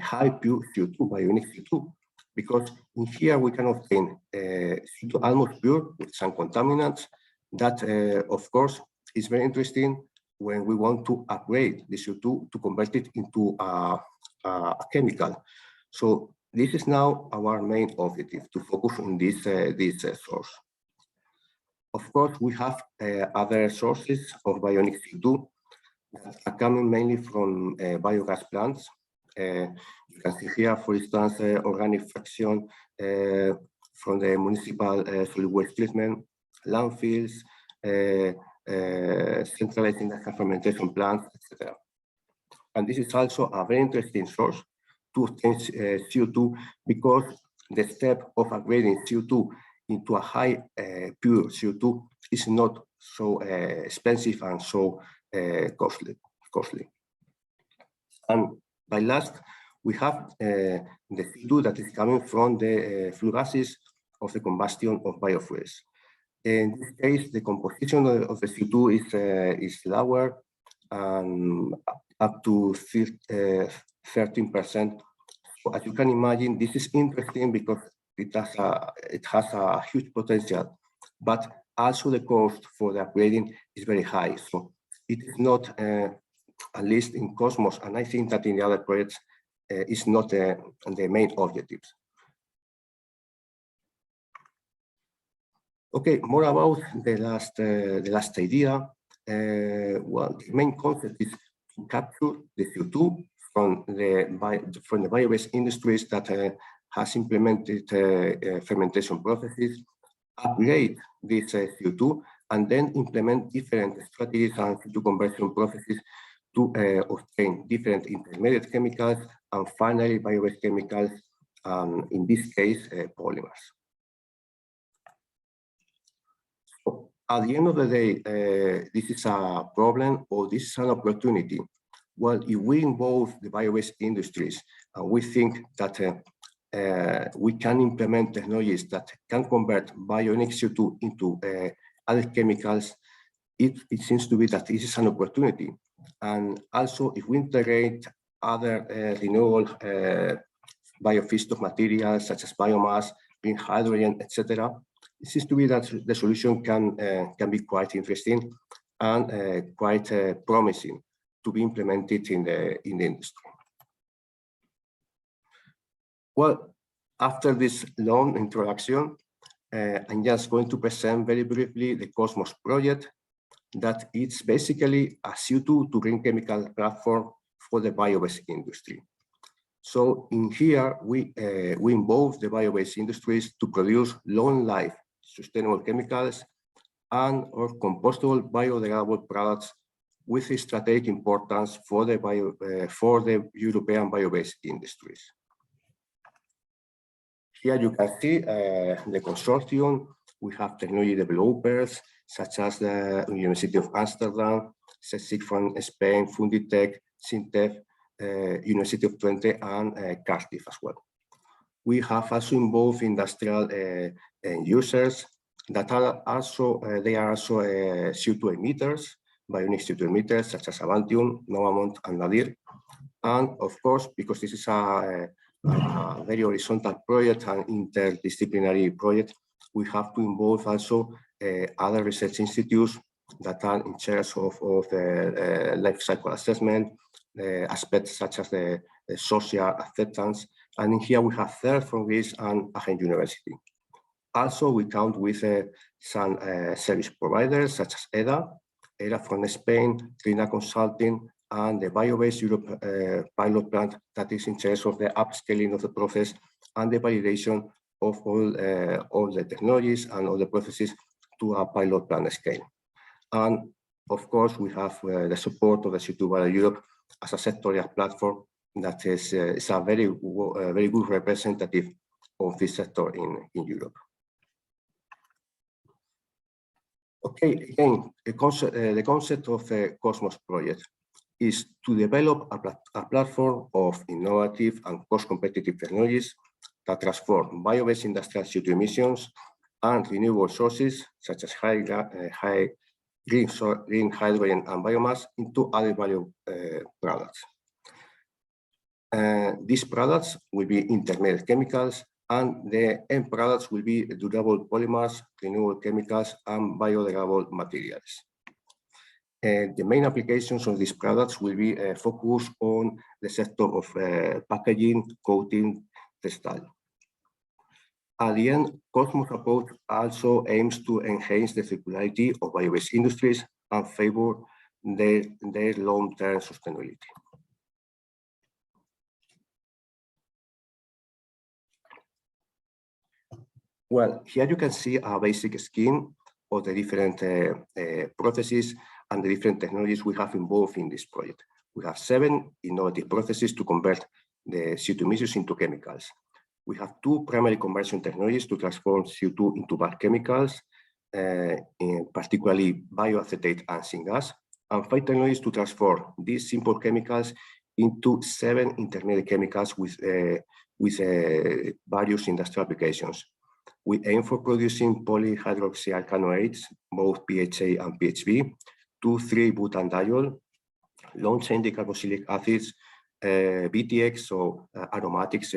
high pure CO2, biogenic CO2, because in here we can obtain CO2 almost pure with some contaminants that, of course, is very interesting when we want to upgrade the CO2 to convert it into a chemical. So this is now our main objective, to focus on this source. Of course, we have other sources of biogenic CO2 that are coming mainly from biogas plants. You can see here, for instance, organic fraction from the municipal solid waste treatment, landfills, centralized industrial fermentation plants, etc. And this is also a very interesting source to obtain CO2, because the step of upgrading CO2 into a high pure CO2 is not so expensive and so costly. And by last, we have the CO2 that is coming from the flue gases of the combustion of biofuels. In this case, the composition of the CO2 is lower, up to 13%. So as you can imagine, this is interesting because it has a huge potential, but also the cost for the upgrading is very high. So it is not, at least in COSMOS, and I think that in the other projects, is not the main objectives. Okay, more about the last idea. Well, the main concept is to capture the CO2 from the bio-based industries that has implemented fermentation processes, upgrade this CO2, and then implement different strategies and CO2 conversion processes to obtain different intermediate chemicals and finally bio-based chemicals, in this case, polymers. So at the end of the day, this is a problem or this is an opportunity. Well, if we involve the bio-waste industries and we think that we can implement technologies that can convert biogenic CO2 into other chemicals, it seems to be that this is an opportunity. And also, if we integrate other renewable biofeedstock materials such as biomass, green hydrogen, etc., it seems to be that the solution can be quite interesting and quite promising to be implemented in the industry. Well, after this long introduction, I'm just going to present very briefly the COSMOS project, that it's basically a CO2 to green chemical platform for the bio-based industry. So in here, we involve the bio-based industries to produce long-life sustainable chemicals and or compostable biodegradable products with a strategic importance for the European bio-based industries. Here you can see the consortium. We have technology developers such as the University of Amsterdam, CSIC from Spain, Funditec, Sintef, University of Twente, and Cardiff as well. We have also involved industrial users that are also CO2 emitters, bionic CO2 emitters such as Avantium, Novamont, and Nadir. And of course, because this is a very horizontal project and interdisciplinary project, we have to involve also other research institutes that are in charge of life cycle assessment, aspects such as the social acceptance. And in here we have third from Greece and Athens University. Also, we count with some service providers such as EDA from Spain, Trina Consulting, and the Bio-Based Europe pilot plant that is in charge of the upscaling of the process and the validation of all the technologies and all the processes to a pilot plant scale. And of course, we have the support of the CO2 Value Europe as a sectorial platform that is a very good representative of this sector in Europe. Okay, again, the concept of the COSMOS project is to develop a platform of innovative and cost-competitive technologies that transform bio-based industrial CO2 emissions and renewable sources such as high green hydrogen and biomass into added value products. These products will be intermediate chemicals, and the end products will be durable polymers, renewable chemicals, and biodegradable materials. The main applications of these products will be focused on the sector of packaging, coating, textile. At the end, COSMOS approach also aims to enhance the circularity of bio-based industries and favor their long-term sustainability. Well, here you can see a basic scheme of the different processes and the different technologies we have involved in this project. We have 7 innovative processes to convert the CO2 emissions into chemicals. We have 2 primary conversion technologies to transform CO2 into bad chemicals, particularly bioacetate and syngas, and 5 technologies to transform these simple chemicals into 7 intermediate chemicals with various industrial applications. We aim for producing polyhydroxyalkanoates, both PHA and PHB, 2,3-butanediol, long-chain decarboxylic acids, BTX, so aromatics.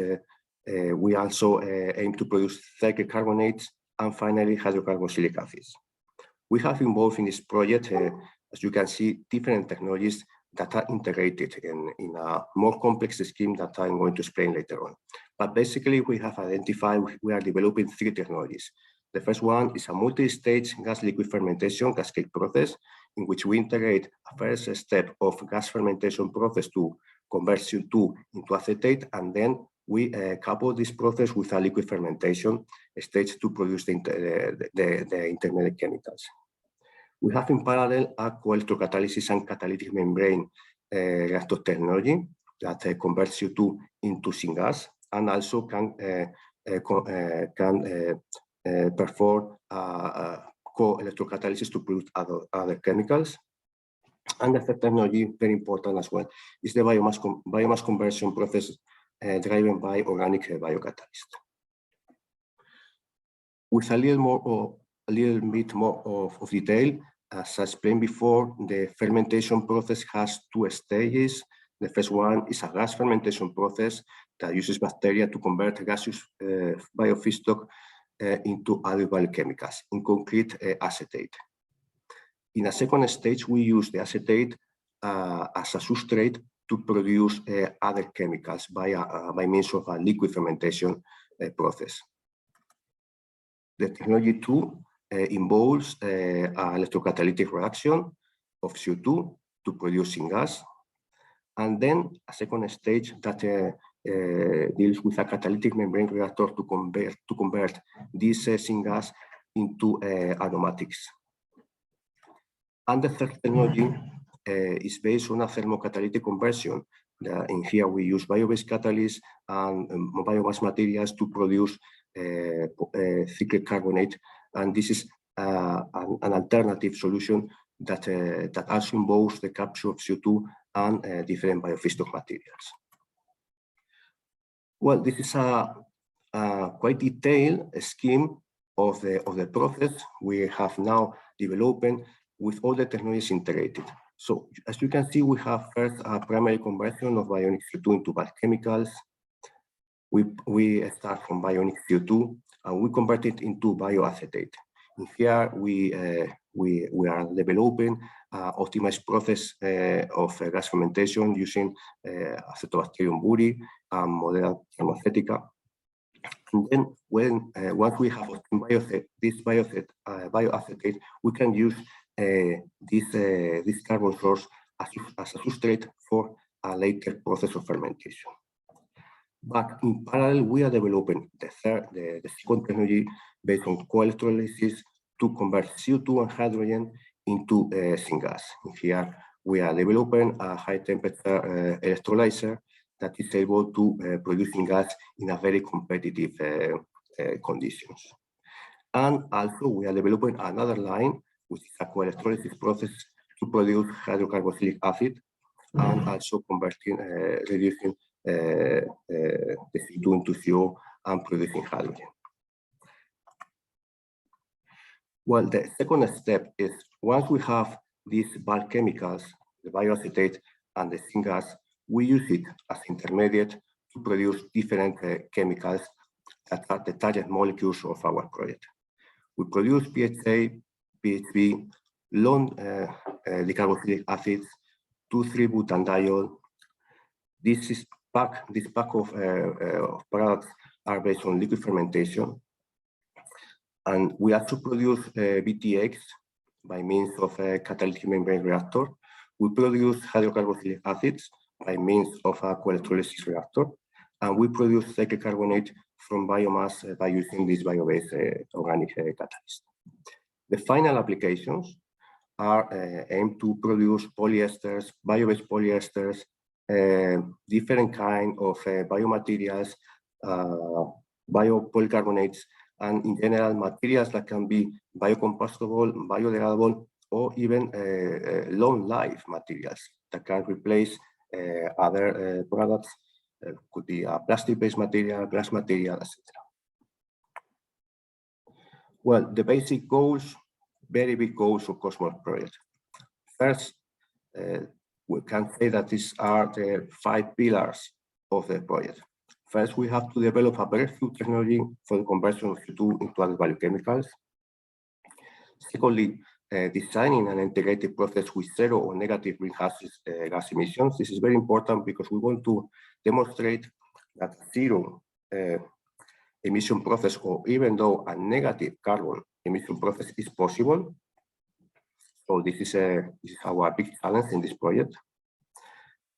We also aim to produce cyclic carbonates, and finally hydrocarboxylic acids. We have involved in this project, as you can see, different technologies that are integrated in a more complex scheme that I'm going to explain later on. But basically, we have identified, we are developing 3 technologies. The first one is a multi-stage gas liquid fermentation cascade process, in which we integrate a first step of gas fermentation process to convert CO2 into acetate, and then we couple this process with a liquid fermentation stage to produce the intermediate chemicals. We have in parallel a co-electrocatalysis and catalytic membrane reactor technology that converts CO2 into syngas, and also can perform co-electrocatalysis to produce other chemicals. And the third technology, very important as well, is the biomass conversion process driven by organic biocatalyst. With a little bit more of detail, as I explained before, the fermentation process has 2 stages. The first one is a gas fermentation process that uses bacteria to convert gaseous biofeedstock into added value chemicals, in concrete acetate. In a second stage, we use the acetate as a substrate to produce other chemicals by means of a liquid fermentation process. The technology 2 involves an electrocatalytic reaction of CO2 to produce syngas. And then a second stage that deals with a catalytic membrane reactor to convert this syngas into aromatics. And the third technology is based on a thermocatalytic conversion. In here we use bio-based catalysts and biomass materials to produce cyclic carbonate, and this is an alternative solution that also involves the capture of CO2 and different biofeedstock materials. Well, this is a quite detailed scheme of the process we have now developed with all the technologies integrated. So as you can see, we have first a primary conversion of bionic CO2 into bulk chemicals. We start from bionic CO2 and we convert it into bioacetate. In here, we are developing optimized process of gas fermentation using Acetobacterium buri and Modera thermothetica. And then once we have this bioacetate, we can use this carbon source as a substrate for a later process of fermentation. But in parallel, we are developing the second technology based on co-electrolysis to convert CO2 and hydrogen into syngas. Here, we are developing a high-temperature electrolyzer that is able to produce syngas in a very competitive conditions. And also, we are developing another line, which is a co-electrolysis process to produce hydrocarboxylic acid and also converting, reducing the CO2 into CO and producing hydrogen. Well, the second step is once we have these bulk chemicals, the bioacetate and the syngas, we use it as intermediate to produce different chemicals that are the target molecules of our project. We produce PHA, PHB, long decarboxylic acids, 2,3-butanediol. This pack of products are based on liquid fermentation. And we also produce BTX by means of a catalytic membrane reactor. We produce hydrocarboxylic acids by means of a co-electrolysis reactor. And we produce cyclic carbonate from biomass by using this bio-based organic catalyst. The final applications are aimed to produce polyesters, bio-based polyesters, different kind of biomaterials, biopolycarbonates, and in general materials that can be biocompostable, biodegradable, or even long-life materials that can replace other products. Could be a plastic-based material, glass material, etc. Well, the basic goals, very big goals of Cosmos project. First, we can say that these are the 5 pillars of the project. First, we have to develop a breakthrough technology for the conversion of CO2 into added value chemicals. Secondly, designing an integrated process with zero or negative greenhouse gas emissions. This is very important because we want to demonstrate that zero emission process, or even though a negative carbon emission process is possible. So this is our big challenge in this project.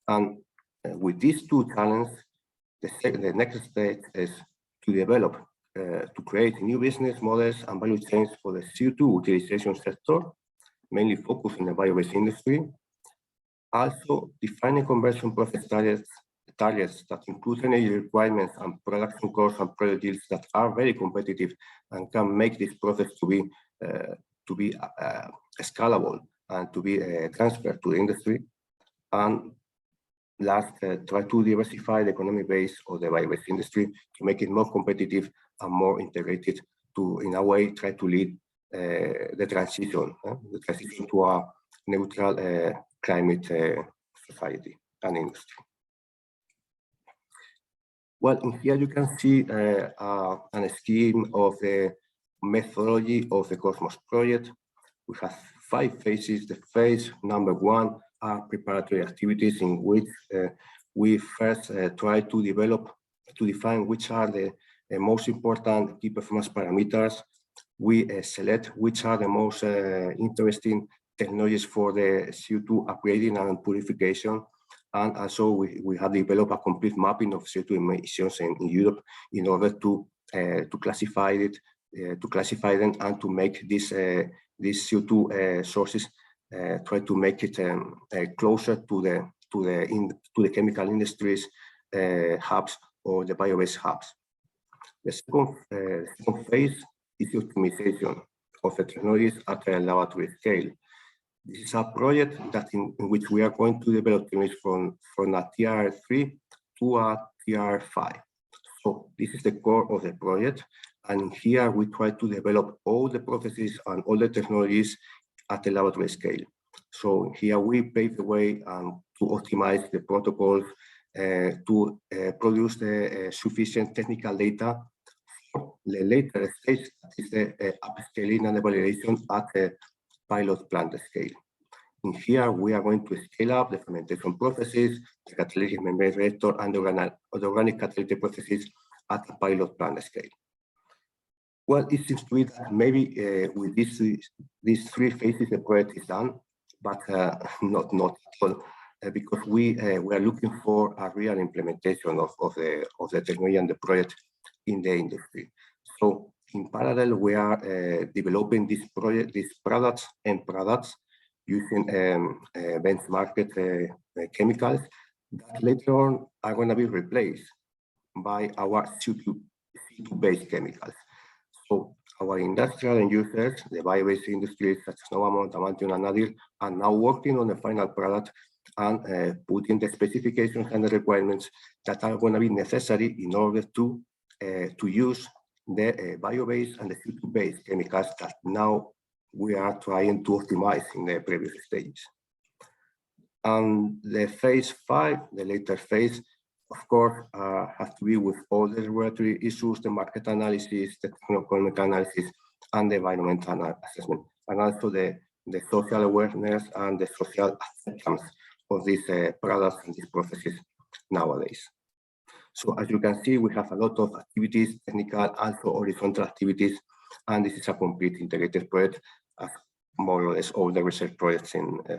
And with these two challenges, the next stage is to develop, to create new business models and value chains for the CO2 utilization sector, mainly focused on the bio-based industry. Also, defining conversion process targets that include energy requirements and production costs and product yields that are very competitive and can make this process to be scalable and to be transferred to the industry. And last, try to diversify the economic base of the bio-based industry to make it more competitive and more integrated to, in a way, try to lead the transition to a neutral climate society and industry. Well, in here you can see a scheme of the methodology of the Cosmos project. We have 5 phases. The phase number 1 are preparatory activities in which we first try to define which are the most important key performance parameters. We select which are the most interesting technologies for the CO2 upgrading and purification. And also we have developed a complete mapping of CO2 emissions in Europe in order to classify them and to make these CO2 sources, try to make it closer to the chemical industries hubs or the bio-based hubs. The second phase is the optimization of the technologies at a laboratory scale. This is a project that in which we are going to develop technologies from a TR3 to a TR5. So this is the core of the project. And here we try to develop all the processes and all the technologies at the laboratory scale. So here we pave the way to optimize the protocols, to produce the sufficient technical data for the later stage, that is the upscaling and evaluation at the pilot plant scale. In here, we are going to scale up the fermentation processes, the catalytic membrane reactor, and the organic catalytic processes at the pilot plant scale. Well, it seems to me that maybe with these three phases, the project is done, but not at all, because we are looking for a real implementation of the technology and the project in the industry. So in parallel, we are developing these products using benchmarked chemicals that later on are going to be replaced by our CO2-based chemicals. So our industrial end users, the bio-based industries such as Novamont, Amantium, and Nadir, are now working on the final product and putting the specifications and the requirements that are going to be necessary in order to use the bio-based and the CO2-based chemicals that now we are trying to optimize in the previous stages. And the phase 5, the later phase, of course, has to be with all the regulatory issues, the market analysis, the techno-economic analysis, and the environmental assessment, and also the social awareness and the social acceptance of these products and these processes nowadays. So as you can see, we have a lot of activities, technical, also horizontal activities, and this is a complete integrated project, as more or less all the research projects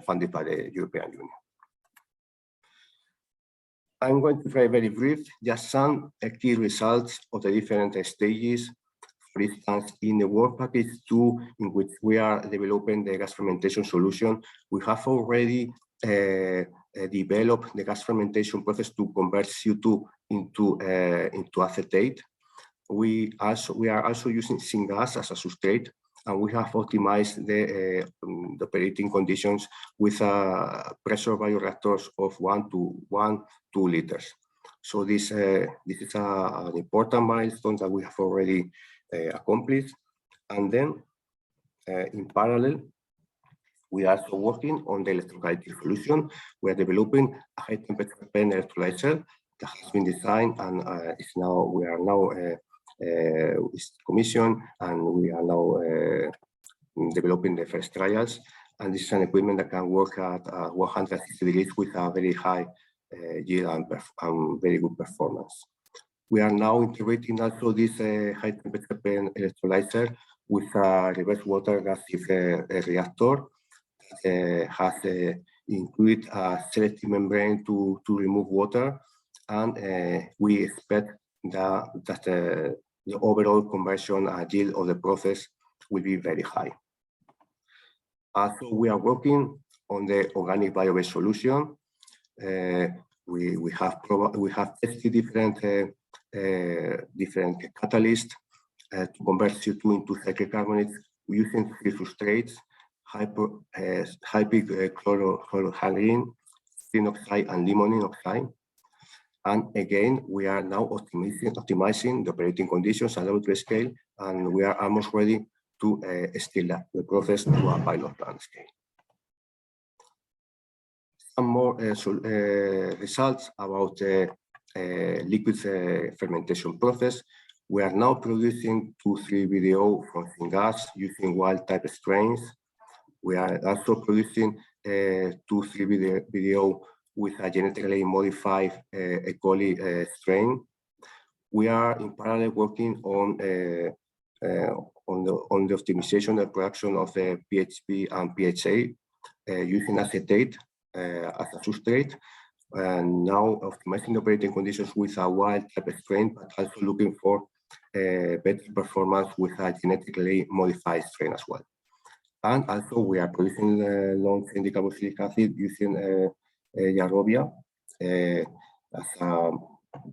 funded by the European Union. I'm going to try very brief, just some key results of the different stages. For instance, in the work package 2, in which we are developing the gas fermentation solution, we have already developed the gas fermentation process to convert CO2 into acetate. We are also using syngas as a substrate, and we have optimized the operating conditions with pressure bioreactors of 1 to 2 liters. So this is an important milestone that we have already accomplished. And then in parallel, we are also working on the electrolytic solution. We are developing a high temperature pen electrolyzer that has been designed and we are now is commissioned, and we are now developing the first trials. And this is an equipment that can work at 160 degrees with a very high yield and very good performance. We are now integrating also this high temperature pen electrolyzer with a reverse water gas reactor that has included a selective membrane to remove water, and we expect that the overall conversion yield of the process will be very high. Also, we are working on the organic bio-based solution. We have tested different catalysts to convert CO2 into cyclic carbonates using 3 substrates: high peak chlorohalide, styrene oxide, and limonene oxide. And again, we are now optimizing the operating conditions at laboratory scale, and we are almost ready to scale up the process to a pilot plant scale. Some more results about the liquid fermentation process. We are now producing 2,3-VDO from syngas using wild-type strains. We are also producing 2,3-VDO with a genetically modified E. coli strain. We are in parallel working on the optimization and production of the PHP and PHA using acetate as a substrate. and now optimizing operating conditions with a wild type strain, but also looking for better performance with a genetically modified strain as well. And also we are producing long-chain decarboxylic acid using Yarrovia as a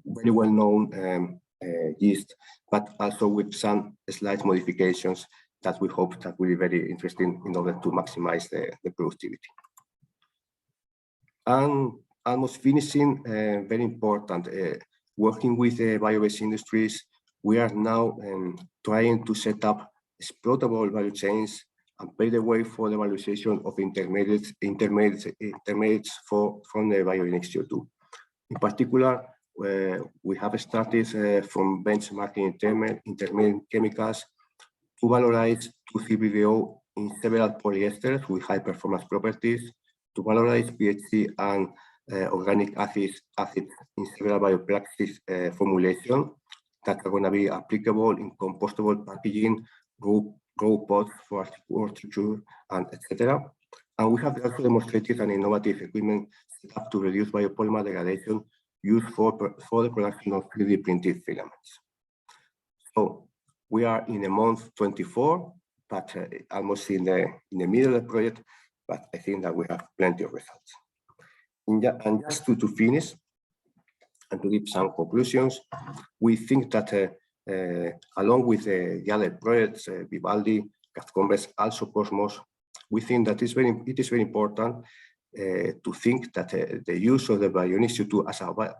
very well-known yeast, but also with some slight modifications that we hope that will be very interesting in order to maximize the productivity. And almost finishing, very important, working with bio-based industries, we are now trying to set up exploitable value chains and pave the way for the valorization of intermediates from the biogenic CO2. In particular, we have started from benchmarking intermediate chemicals to valorize 2,3-BDO in several polyesters with high performance properties, to valorize PHC and organic acids in several bioplastics formulation that are going to be applicable in compostable packaging, grow pots for horticulture, and etc. And we have also demonstrated an innovative equipment set up to reduce biopolymer degradation used for the production of 3D printed filaments. So we are in the month 24, but almost in the middle of the project, but I think that we have plenty of results. And just to finish and to give some conclusions, we think that along with the other projects, VIVALDI, CATCO2NVERS, also COSMOS, we think that it is very important to think that the use of the biogenic CO2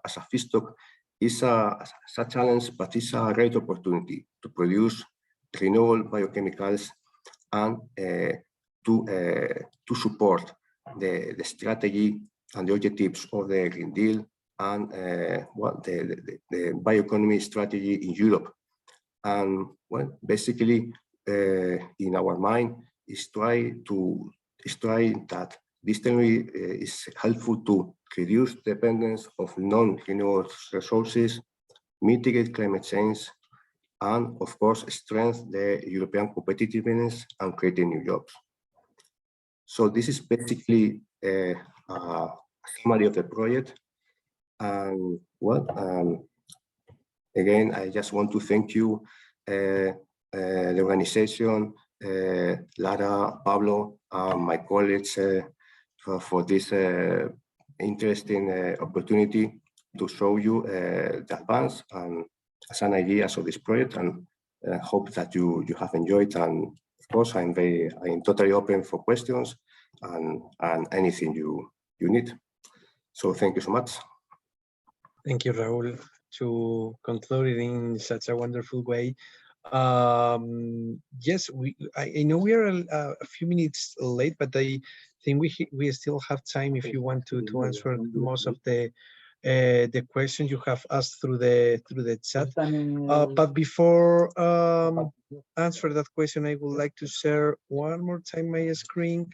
as a feedstock is a challenge, but it's a great opportunity to produce renewable biochemicals and to support the strategy and the objectives of the Green Deal and the bioeconomy strategy in Europe. And well, basically, in our mind, is try that this technology is helpful to reduce dependence of non-renewable resources, mitigate climate change, and of course, strengthen the European competitiveness and creating new jobs. So this is basically a summary of the project. And well, again, I just want to thank you, the organization, Lara, Pablo, my colleagues for this interesting opportunity to show you the advance and some ideas of this project, and hope that you have enjoyed. And of course, I'm totally open for questions and anything you need. So thank you so much. Thank you, Raul, to conclude it in such a wonderful way. Yes, I know we are a few minutes late, but I think we still have time if you want to answer most of the questions you have asked through the chat. But before answer that question, I would like to share one more time my screen.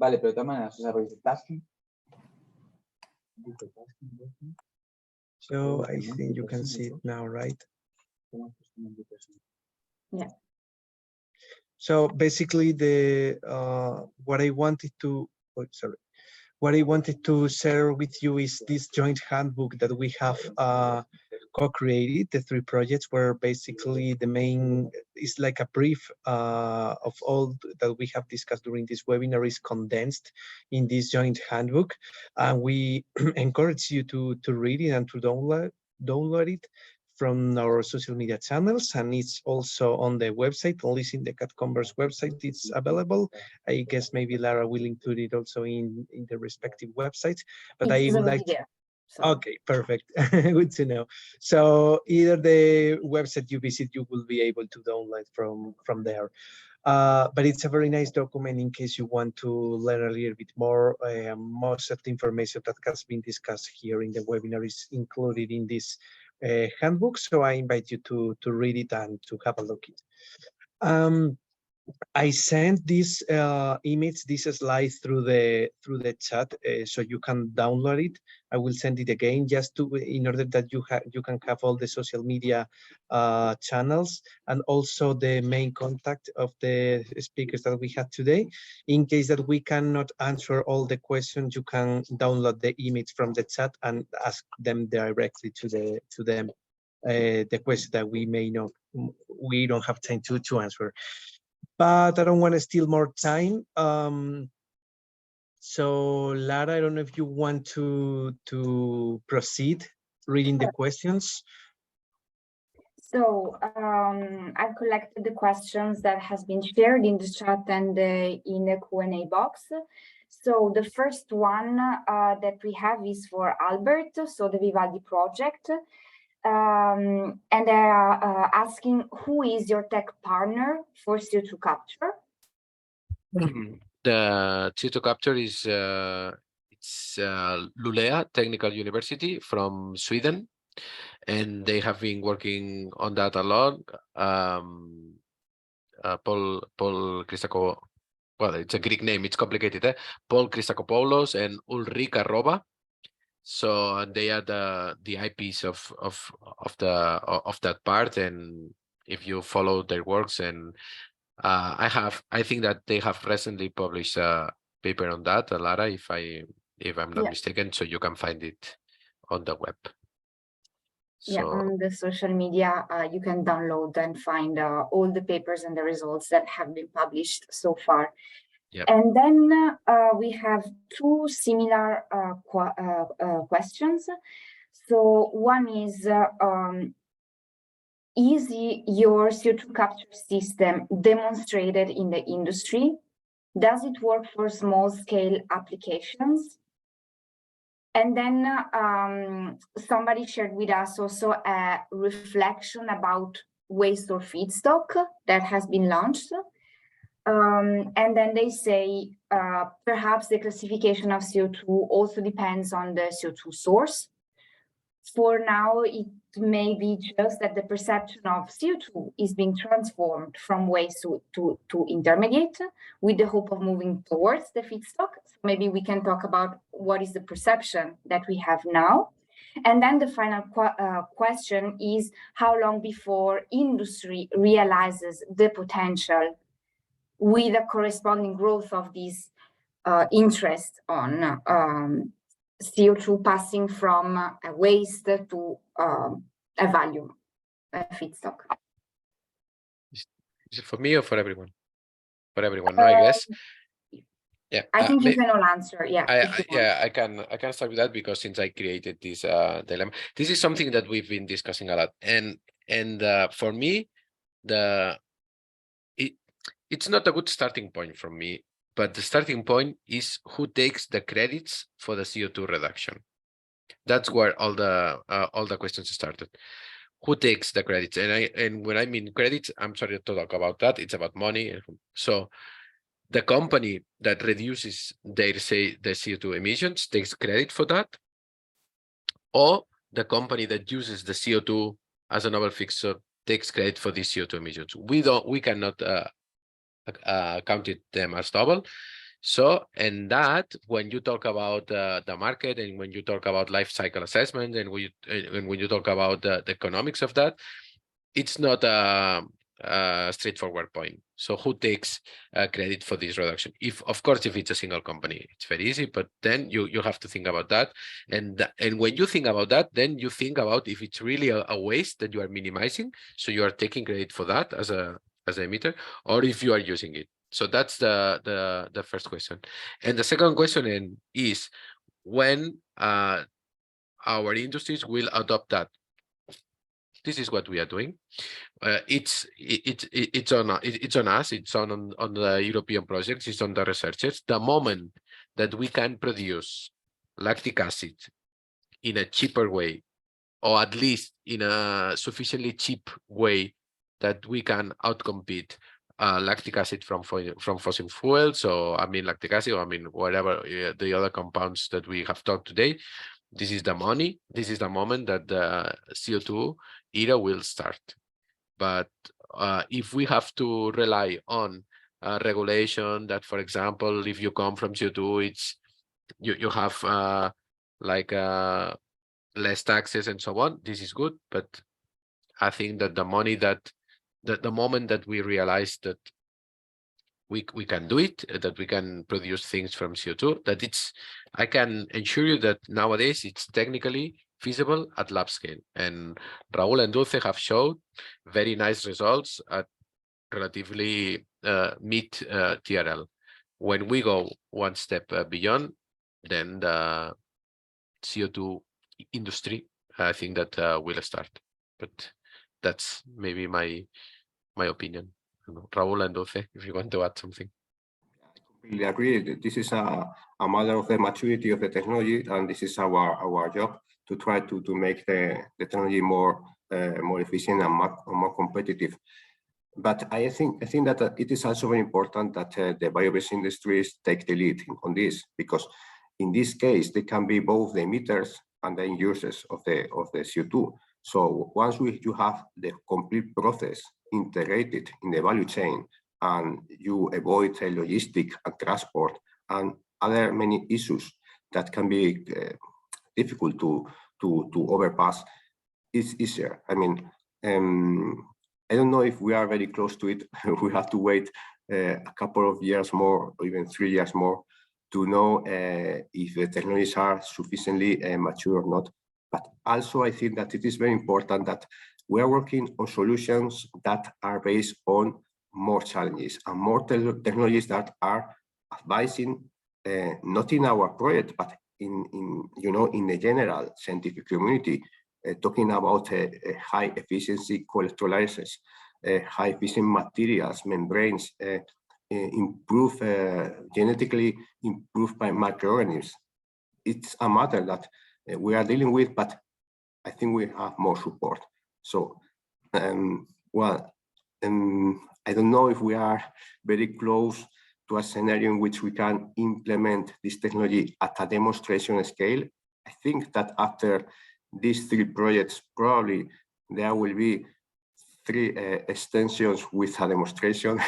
Vale, pero de todas maneras, o sea, porque tasking. So I think you can see it now, right? Yeah. So basically, what I wanted to share with you is this joint handbook that we have co-created, the 3 projects, where basically the main is like a brief of all that we have discussed during this webinar is condensed in this joint handbook. And we encourage you to read it and to download it from our social media channels, and it's also on the website, only in the CATCO2NVERS website it's available. I guess maybe Lara will include it also in the respective websites, but I would like to... So. Okay, perfect. Good to know. So either the website you visit, you will be able to download from there. But it's a very nice document in case you want to learn a little bit more. Most of the information that has been discussed here in the webinar is included in this handbook. So I invite you to read it and to have a look at it. I sent this image, this slide through the chat, so you can download it. I will send it again just to in order that you can have all the social media channels and also the main contact of the speakers that we had today. In case that we cannot answer all the questions, you can download the image from the chat and ask them directly to them the question that we don't have time to answer. But I don't want to steal more time. So Lara, I don't know if you want to proceed reading the questions. So I've collected the questions that has been shared in the chat and in the Q&A box. So the first one that we have is for Albert, so the Vivaldi project. And they are asking, who is your tech partner for CO2 capture? The CO2 capture is it's Luleå Technical University from Sweden, and they have been working on that a lot. Paul Christakopoulos, well, it's a Greek name, it's complicated. Paul Christakopoulos and Ulrika Roba. So they are the IPs of that part, and if you follow their works, and I think that they have recently published a paper on that, Lara, if I'm not mistaken, so you can find it on the web. Yeah, on the social media, you can download and find all the papers and the results that have been published so far. Yep. And then we have two similar questions. So one is your CO2 capture system demonstrated in the industry? Does it work for small scale applications? And then somebody shared with us also a reflection about waste or feedstock that has been launched. And then they say, perhaps the classification of CO2 also depends on the CO2 source. For now, it may be just that the perception of CO2 is being transformed from waste to intermediate with the hope of moving towards the feedstock. So maybe we can talk about what is the perception that we have now. And then the final question is how long before industry realizes the potential with a corresponding growth of this interest on CO2 passing from a waste to a value, a feedstock. Is it for me or for everyone? For everyone, no, I guess. Yeah, I think you can all answer. Yeah, I can start with that, because since I created this dilemma, this is something that we've been discussing a lot, and for me, it's not a good starting point for me. But the starting point is who takes the credits for the CO2 reduction. That's where all the questions started. Who takes the credits? And when I mean credits, I'm sorry to talk about that. It's about money. So the company that reduces the CO2 emissions takes credit for that, or the company that uses the CO2 as a novel fixture takes credit for the CO2 emissions. We cannot counted them as double. So, and that when you talk about the market, and when you talk about life cycle assessment, and when you talk about the economics of that, it's not a straightforward point. So who takes credit for this reduction? Of course, if it's a single company, it's very easy, but then you have to think about that. And when you think about that, then you think about if it's really a waste that you are minimizing, so you are taking credit for that as a emitter, or if you are using it. So that's the first question. And the second question is when our industries will adopt that. This is what we are doing. It's on us. It's on the European projects. It's on the researchers. The moment that we can produce lactic acid in a cheaper way, or at least in a sufficiently cheap way that we can outcompete lactic acid from fossil fuels, so lactic acid, or whatever the other compounds that we have talked today. This is the money. This is the moment that the CO2 era will start. But if we have to rely on regulation that, for example, if you come from CO2, it's you have less taxes and so on. This is good, but I think that the money that the moment that we realize that we can do it, that we can produce things from CO2, that I can assure you that nowadays it's technically feasible at lab scale. And Raúl and Dulce have showed very nice results at relatively mid TRL. When we go one step beyond, then the CO2 industry, I think that will start. But that's maybe my opinion. Raúl and Dulce, if you want to add something. I completely agree. This is a matter of the maturity of the technology, and this is our job to try to make the technology more efficient and more competitive. But I think that it is also very important that the bio-based industries take the lead on this, because in this case they can be both the emitters and the end users of the CO2. So once you have the complete process integrated in the value chain, and you avoid logistic and transport and other many issues that can be difficult to overpass, it's easier. I mean, I don't know if we are very close to it. We have to wait a couple of years more, or even 3 years more, to know if the technologies are sufficiently mature or not. But also, I think that it is very important that we are working on solutions that are based on more challenges and more technologies that are advising, not in our project, but in the general scientific community, talking about high efficiency electrolyzers, high efficient materials, membranes, genetically improved by microorganisms. It's a matter that we are dealing with, but I think we have more support. So, I don't know if we are very close to a scenario in which we can implement this technology at a demonstration scale. I think that after these 3 projects, probably there will be 3 extensions with a demonstration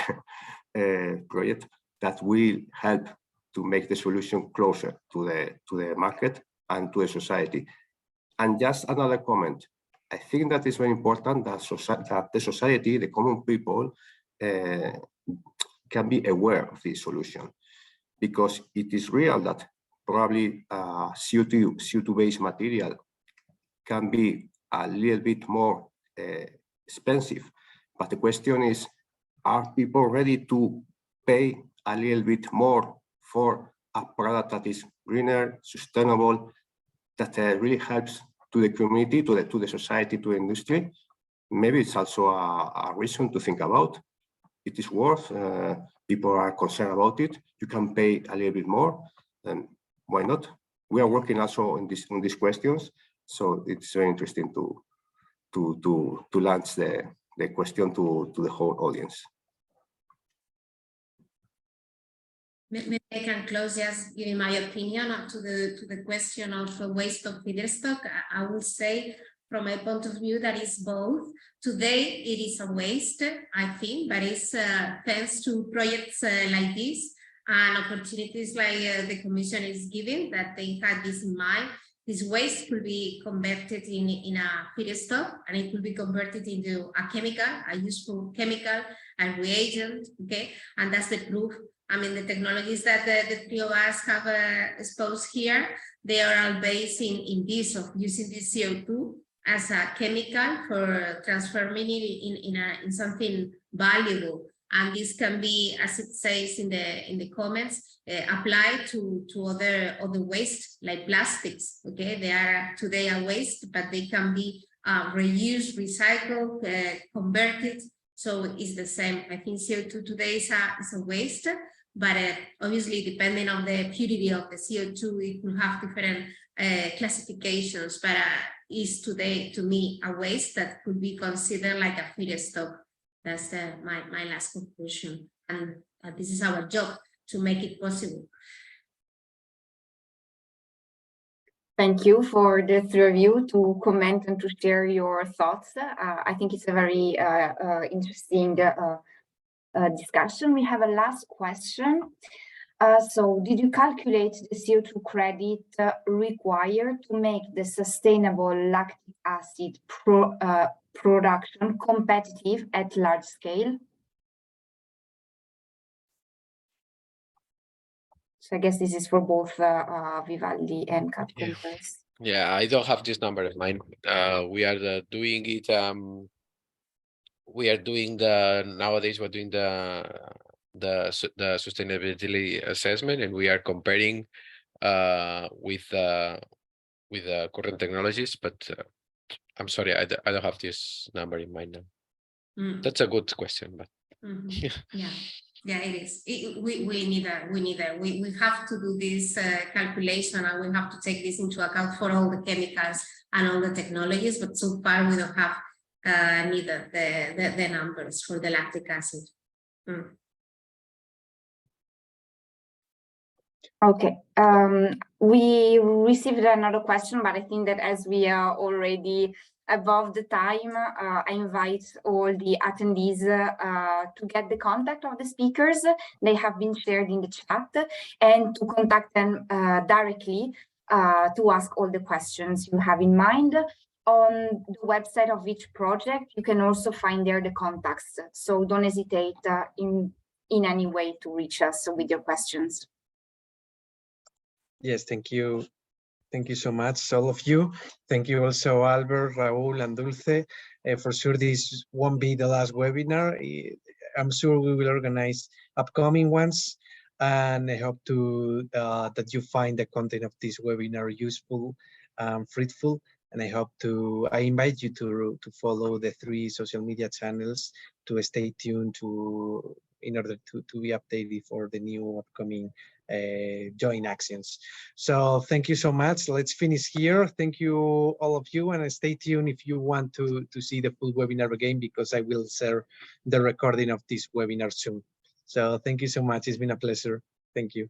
project that will help to make the solution closer to the market and to the society. And just another comment, I think that it's very important that the society, the common people, can be aware of this solution, because it is real that probably CO2-based material can be a little bit more expensive. But the question is, are people ready to pay a little bit more for a product that is greener, sustainable, that really helps to the community, to the society, to the industry? Maybe it's also a reason to think about. It is worth, people are concerned about it. You can pay a little bit more, and why not? We are working also on these questions, so it's very interesting to launch the question to the whole audience. Maybe I can close just giving my opinion to the question of waste of feedstock. I will say, from my point of view, that is both. Today it is a waste, I think, but it's thanks to projects like this and opportunities like the Commission is giving, that they had this in mind. This waste could be converted in a feedstock, and it could be converted into a chemical, a useful chemical, a reagent, okay? And that's the proof. I mean, the technologies that the 3 of us have exposed here, they are all based in this, of using this CO2 as a chemical for transforming it in something valuable. And this can be, as it says in the comments, applied to other waste, like plastics. Okay, they are today a waste, but they can be reused, recycled, converted. So it's the same. I think CO2 today is a waste, but obviously, depending on the purity of the CO2, it will have different classifications. But is today, to me, a waste that could be considered like a feedstock. That's my last conclusion, and this is our job to make it possible. Thank you for the 3 of you to comment and to share your thoughts. I think it's a very interesting discussion. We have a last question. So did you calculate the CO2 credit required to make the sustainable lactic acid production competitive at large scale? So I guess this is for both Vivaldi and CATCO2NVERS. Yeah, I don't have this number in mind. We are doing it. Nowadays we're doing the sustainability assessment, and we are comparing with current technologies. But I'm sorry, I don't have this number in mind now. That's a good question, but yeah, it is. We have to do this calculation, and we have to take this into account for all the chemicals and all the technologies. But so far, we don't have neither the numbers for the lactic acid. Okay, we received another question, but I think that as we are already above the time, I invite all the attendees to get the contact of the speakers. They have been shared in the chat, and to contact them directly to ask all the questions you have in mind. On the website of each project, you can also find there the contacts. So don't hesitate in any way to reach us with your questions. Yes, thank you. Thank you so much, all of you. Thank you also, Albert, Raul, and Dulce. For sure, this won't be the last webinar. I'm sure we will organize upcoming ones, and I hope that you find the content of this webinar useful, fruitful. And I invite you to follow the 3 social media channels, to stay tuned in order to be updated for the new upcoming joint actions. So thank you so much. Let's finish here. Thank you, all of you, and stay tuned if you want to see the full webinar again, because I will share the recording of this webinar soon. So thank you so much. It's been a pleasure. Thank you.